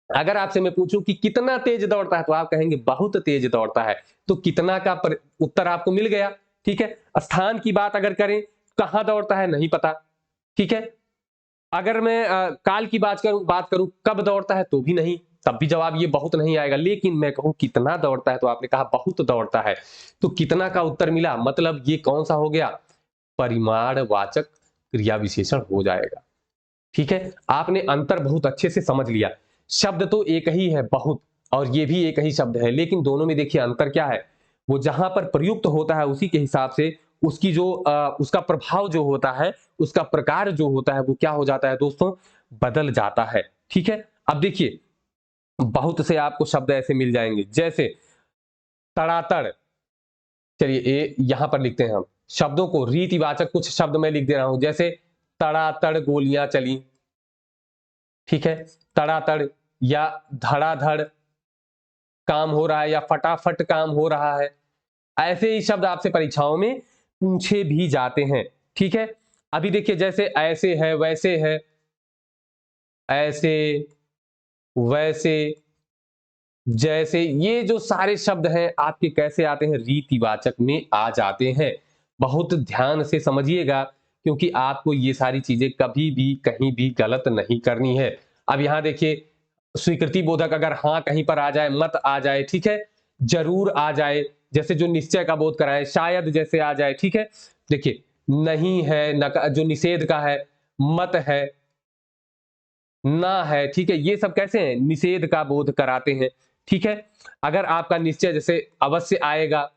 अगर आपसे मैं पूछूं कि कितना तेज दौड़ता है तो आप कहेंगे बहुत तेज दौड़ता है। तो कितना का उत्तर आपको मिल गया। ठीक है, स्थान की बात अगर करें, कहां दौड़ता है नहीं पता। ठीक है, अगर मैं काल की बात करूं कब दौड़ता है तो भी नहीं, तब भी जवाब ये बहुत नहीं आएगा। लेकिन मैं कहूं कितना दौड़ता है तो आपने कहा बहुत दौड़ता है, तो कितना का उत्तर मिला, मतलब ये कौन सा हो गया, परिमाणवाचक क्रिया विशेषण हो जाएगा। ठीक है, आपने अंतर बहुत अच्छे से समझ लिया। शब्द तो एक ही है बहुत, और ये भी एक ही शब्द है, लेकिन दोनों में देखिए अंतर क्या है, वो जहां पर प्रयुक्त होता है उसी के हिसाब से उसकी जो उसका प्रभाव जो होता है, उसका प्रकार जो होता है वो क्या हो जाता है दोस्तों, बदल जाता है। ठीक है, अब देखिए बहुत से आपको शब्द ऐसे मिल जाएंगे जैसे तड़ातड़। चलिए यहां पर लिखते हैं हम शब्दों को, रीतिवाचक कुछ शब्द मैं लिख दे रहा हूं, जैसे तड़ातड़ गोलियां चली। ठीक है, तड़ातड़ या धड़ाधड़ काम हो रहा है, या फटाफट काम हो रहा है। ऐसे ही शब्द आपसे परीक्षाओं में पूछे भी जाते हैं। ठीक है, अभी देखिए जैसे ऐसे है, वैसे है, ऐसे, वैसे, जैसे, ये जो सारे शब्द हैं आपके कैसे आते हैं, रीतिवाचक में आ जाते हैं। बहुत ध्यान से समझिएगा, क्योंकि आपको ये सारी चीजें कभी भी कहीं भी गलत नहीं करनी है। अब यहां देखिए स्वीकृति बोधक अगर हाँ कहीं पर आ जाए, मत आ जाए, ठीक है, जरूर आ जाए, जैसे जो निश्चय का बोध कराए, शायद जैसे आ जाए। ठीक है, देखिए नहीं है, जो निषेध का है, मत है, ना है। ठीक है, ये सब कैसे हैं, निषेध का बोध कराते हैं। ठीक है, अगर आपका निश्चय जैसे अवश्य आएगा,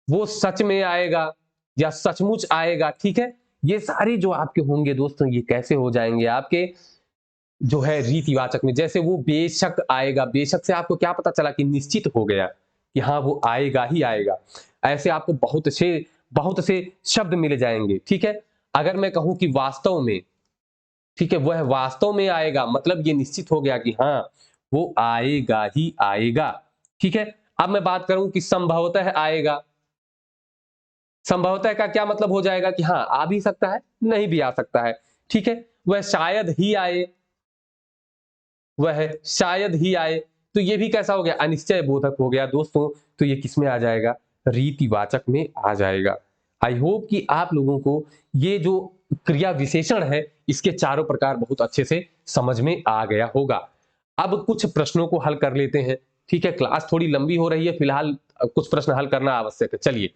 वो सच में आएगा या सचमुच आएगा। ठीक है, ये सारे जो आपके होंगे दोस्तों, ये कैसे हो जाएंगे आपके जो है रीतिवाचक में। जैसे वो बेशक आएगा, बेशक से आपको क्या पता चला कि निश्चित हो गया कि हाँ वो आएगा ही आएगा। ऐसे आपको बहुत से शब्द मिल जाएंगे। ठीक है, अगर मैं कहूं कि वास्तव में, ठीक है, वह वास्तव में आएगा, मतलब ये निश्चित हो गया कि हाँ वो आएगा ही आएगा। ठीक है, अब मैं बात करूं कि संभवतः आएगा, संभवतः का क्या मतलब हो जाएगा कि हाँ आ भी सकता है, नहीं भी आ सकता है। ठीक है, वह शायद ही आए, वह शायद ही आए, तो ये भी कैसा हो गया, अनिश्चय बोधक हो गया दोस्तों। तो ये किस में आ जाएगा, रीतिवाचक में आ जाएगा। आई होप कि आप लोगों को ये जो क्रिया विशेषण है इसके चारों प्रकार बहुत अच्छे से समझ में आ गया होगा। अब कुछ प्रश्नों को हल कर लेते हैं। ठीक है, क्लास थोड़ी लंबी हो रही है फिलहाल, कुछ प्रश्न हल करना आवश्यक है। चलिए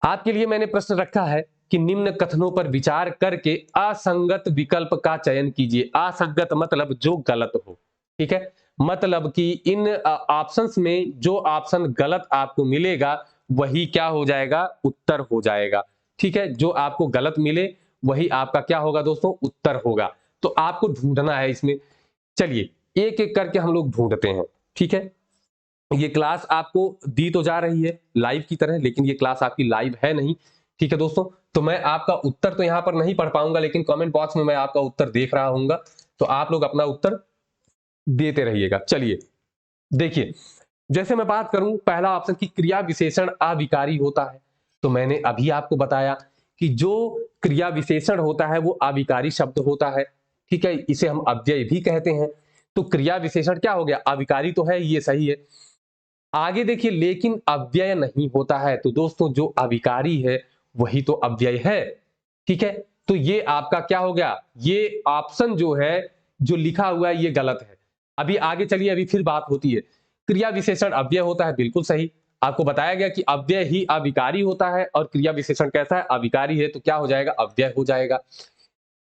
आपके लिए मैंने प्रश्न रखा है कि निम्न कथनों पर विचार करके असंगत विकल्प का चयन कीजिए। असंगत मतलब जो गलत हो। ठीक है, मतलब कि इन ऑप्शंस में जो ऑप्शन गलत आपको मिलेगा वही क्या हो जाएगा, उत्तर हो जाएगा। ठीक है, जो आपको गलत मिले वही आपका क्या होगा दोस्तों, उत्तर होगा। तो आपको ढूंढना है इसमें। चलिए एक एक करके हम लोग ढूंढते हैं। ठीक है, ये क्लास आपको दी तो जा रही है लाइव की तरह, लेकिन ये क्लास आपकी लाइव है नहीं। ठीक है दोस्तों, तो मैं आपका उत्तर तो यहां पर नहीं पढ़ पाऊंगा, लेकिन कमेंट बॉक्स में मैं आपका उत्तर देख रहा हूंगा, तो आप लोग अपना उत्तर देते रहिएगा। चलिए देखिए, जैसे मैं बात करूं पहला ऑप्शन की क्रिया विशेषण अविकारी होता है, तो मैंने अभी आपको बताया कि जो क्रिया विशेषण होता है वो अविकारी शब्द होता है। ठीक है, इसे हम अव्यय भी कहते हैं। तो क्रिया विशेषण क्या हो गया, अविकारी तो है, ये सही है। आगे देखिए, लेकिन अव्यय नहीं होता है, तो दोस्तों जो अविकारी है वही तो अव्यय है। ठीक है, तो ये आपका क्या हो गया, ये ऑप्शन जो है जो लिखा हुआ है ये गलत है। अभी आगे चलिए, अभी फिर बात होती है क्रिया विशेषण अव्यय होता है, बिल्कुल सही। आपको बताया गया कि अव्यय ही अविकारी होता है और क्रिया विशेषण कैसा है, अविकारी है, तो क्या हो जाएगा, अव्यय हो जाएगा।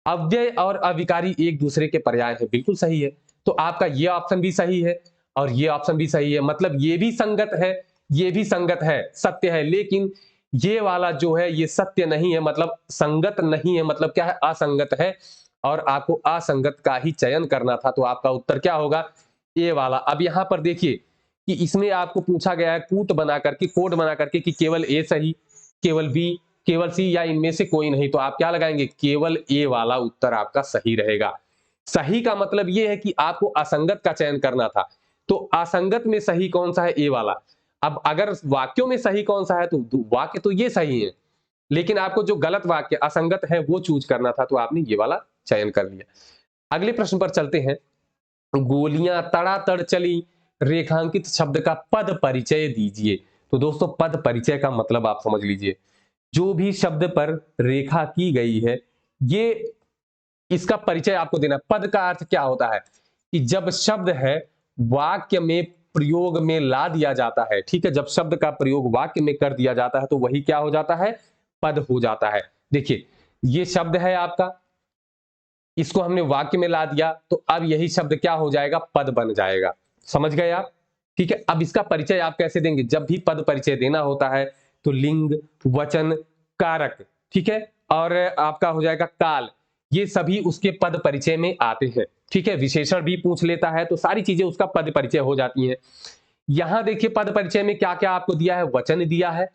अव्यय और अविकारी एक दूसरे के पर्याय है, बिल्कुल सही है। तो आपका ये ऑप्शन भी सही है और ये ऑप्शन भी सही है, मतलब ये भी संगत है, ये भी संगत है, सत्य है। लेकिन ये वाला जो है ये सत्य नहीं है, मतलब संगत नहीं है, मतलब क्या है, असंगत है। और आपको असंगत का ही चयन करना था, तो आपका उत्तर क्या होगा, ए वाला। अब यहां पर देखिए कि इसमें आपको पूछा गया है कूट बना करके, कोड बना करके कि केवल ए सही, केवल बी, केवल सी या इनमें से कोई नहीं, तो आप क्या लगाएंगे, केवल ए वाला उत्तर आपका सही रहेगा। सही का मतलब यह है कि आपको असंगत का चयन करना था, तो असंगत में सही कौन सा है, ए वाला। अब अगर वाक्यों में सही कौन सा है, तो वाक्य तो ये सही है, लेकिन आपको जो गलत वाक्य असंगत है वो चूज करना था, तो आपने ये वाला चयन कर लिया। अगले प्रश्न पर चलते हैं। गोलियां तड़ातड़ चली, रेखांकित शब्द का पद परिचय दीजिए। तो दोस्तों पद परिचय का मतलब आप समझ लीजिए, जो भी शब्द पर रेखा की गई है ये इसका परिचय आपको देना। पद का अर्थ क्या होता है कि जब शब्द है वाक्य में प्रयोग में ला दिया जाता है, ठीक है, जब शब्द का प्रयोग वाक्य में कर दिया जाता है तो वही क्या हो जाता है, पद हो जाता है। देखिए ये शब्द है आपका, इसको हमने वाक्य में ला दिया, तो अब यही शब्द क्या हो जाएगा, पद बन जाएगा। समझ गए आप? ठीक है, अब इसका परिचय आप कैसे देंगे, जब भी पद परिचय देना होता है तो लिंग, वचन, कारक, ठीक है, और आपका हो जाएगा काल, ये सभी उसके पद परिचय में आते हैं। ठीक है, विशेषण भी पूछ लेता है तो सारी चीजें उसका पद परिचय हो जाती हैं। यहां देखिए पद परिचय में क्या क्या आपको दिया है, वचन दिया है,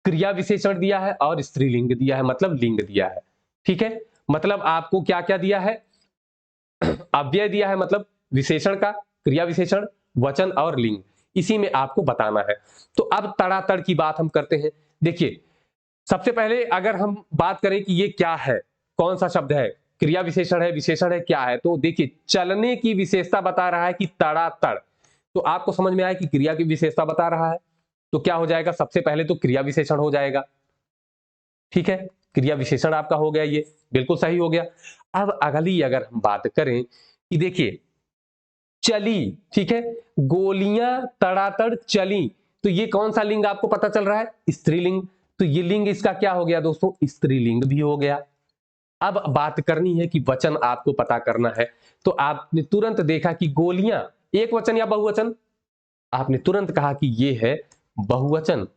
क्रिया विशेषण दिया है और स्त्रीलिंग दिया है, मतलब लिंग दिया है। ठीक है, मतलब आपको क्या क्या दिया है, अव्यय दिया है, मतलब विशेषण का, क्रिया विशेषण, वचन और लिंग, इसी में आपको बताना है। तो अब तड़ातड़ की बात हम करते हैं। देखिए सबसे पहले अगर हम बात करें कि ये क्या है, कौन सा शब्द है, क्रिया विशेषण है, विशेषण है, क्या है, तो देखिए चलने की विशेषता बता रहा है कि तड़ातड़, तो आपको समझ में आया कि क्रिया की विशेषता बता रहा है, तो क्या हो जाएगा, सबसे पहले तो क्रिया विशेषण हो जाएगा। ठीक है, क्रिया विशेषण आपका हो गया, ये बिल्कुल सही हो गया। अब अगली अगर हम बात करें कि देखिए चली, ठीक है, गोलियां तड़ातड़ चली, तो ये कौन सा लिंग आपको पता चल रहा है, स्त्रीलिंग, तो ये लिंग इसका क्या हो गया दोस्तों, स्त्रीलिंग भी हो गया। अब बात करनी है कि वचन आपको पता करना है, तो आपने तुरंत देखा कि गोलियां एक वचन या बहुवचन, आपने तुरंत कहा कि ये है बहुवचन।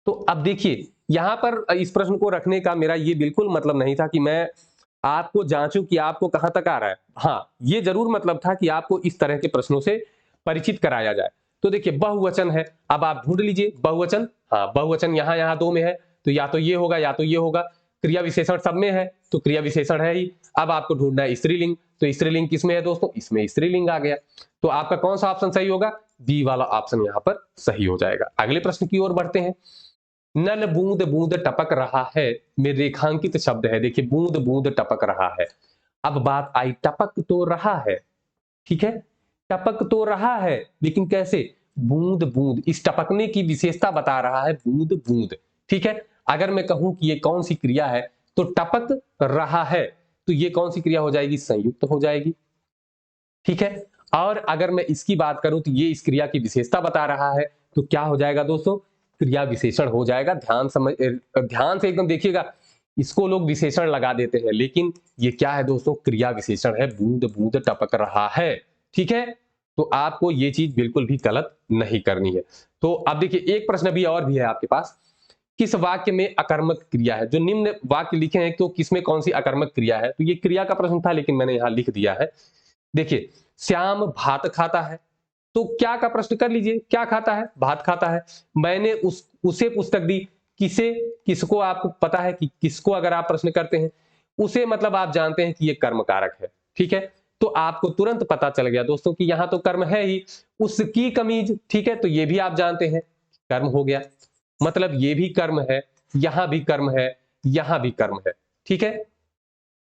तो अब देखिए यहां पर इस प्रश्न को रखने का मेरा ये बिल्कुल मतलब नहीं था कि मैं आपको जांचूं कि आपको कहां तक आ रहा है। हाँ, ये जरूर मतलब था कि आपको इस तरह के प्रश्नों से परिचित कराया जाए। तो देखिए बहुवचन है, अब आप ढूंढ लीजिए बहुवचन। हाँ, बहुवचन यहां यहां दो में है, तो या तो ये होगा या तो ये होगा। क्रिया विशेषण सब में है, तो क्रिया विशेषण है ही। अब आपको ढूंढना है स्त्रीलिंग, तो स्त्रीलिंग किसमें है दोस्तों, इसमें स्त्रीलिंग आ गया। तो आपका कौन सा ऑप्शन सही होगा, बी वाला ऑप्शन यहां पर सही हो जाएगा। अगले प्रश्न की ओर बढ़ते हैं। नल बूंद बूंद टपक रहा है में रेखांकित शब्द है। देखिए बूंद बूंद टपक रहा है, अब बात आई टपक तो रहा है, ठीक है, टपक तो रहा है, लेकिन कैसे, बूंद बूंद, इस टपकने की विशेषता बता रहा है बूंद बूंद। ठीक है, अगर मैं कहूं कि ये कौन सी क्रिया है, तो टपक रहा है, तो ये कौन सी क्रिया हो जाएगी, संयुक्त हो जाएगी। ठीक है, और अगर मैं इसकी बात करूं तो ये इस क्रिया की विशेषता बता रहा है, तो क्या हो जाएगा दोस्तों, क्रिया विशेषण हो जाएगा। ध्यान से एकदम देखिएगा, इसको लोग विशेषण लगा देते हैं, लेकिन ये क्या है दोस्तों, क्रिया विशेषण है, बूंद बूंद टपक रहा है। ठीक है, तो आपको ये चीज बिल्कुल भी गलत नहीं करनी है। तो अब देखिए एक प्रश्न भी और भी है आपके पास, किस वाक्य में अकर्मक क्रिया है, जो निम्न वाक्य लिखे हैं तो किसमें कौन सी अकर्मक क्रिया है, तो ये क्रिया का प्रश्न था लेकिन मैंने यहां लिख दिया है। देखिए श्याम भात खाता है, तो क्या का प्रश्न कर लीजिए, क्या खाता है, भात खाता है। मैंने उसे पुस्तक दी, किसे, किसको आपको पता है कि किसको अगर आप प्रश्न करते हैं, उसे मतलब आप जानते हैं कि ये कर्म कारक है। ठीक है, तो आपको तुरंत पता चल गया दोस्तों कि यहां तो कर्म है ही, उसकी कमीज, ठीक है, तो ये भी आप जानते हैं कर्म हो गया, मतलब ये भी कर्म है, यहां भी कर्म है, यहां भी कर्म है। ठीक है,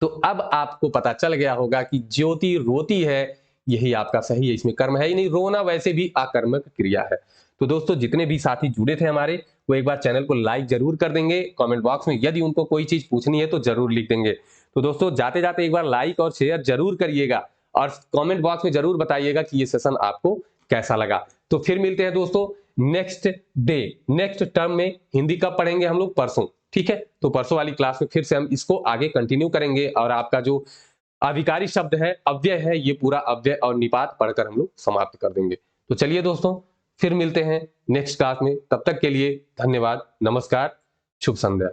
तो अब आपको पता चल गया होगा कि ज्योति रोती है, यही आपका सही है, इसमें कर्म है ही नहीं। रोना वैसे भी अकर्मक क्रिया है। तो दोस्तों जितने भी साथी जुड़े थे हमारे, वो एक बार चैनल को लाइक जरूर कर देंगे, कमेंट बॉक्स में यदि उनको कोई चीज पूछनी है तो जरूर लिख देंगे। तो दोस्तों जाते जाते एक बार लाइक और शेयर जरूर करिएगा और कमेंट बॉक्स में जरूर बताइएगा कि ये सेशन आपको कैसा लगा। तो फिर मिलते हैं दोस्तों नेक्स्ट डे, नेक्स्ट टर्म में। हिंदी कब पढ़ेंगे हम लोग? परसों, ठीक है। तो परसों वाली क्लास में फिर से हम इसको आगे कंटिन्यू करेंगे और आपका जो अभिकारी शब्द है, अव्यय है, ये पूरा अव्यय और निपात पढ़कर हम लोग समाप्त कर देंगे। तो चलिए दोस्तों फिर मिलते हैं नेक्स्ट क्लास में, तब तक के लिए धन्यवाद, नमस्कार, शुभ संध्या।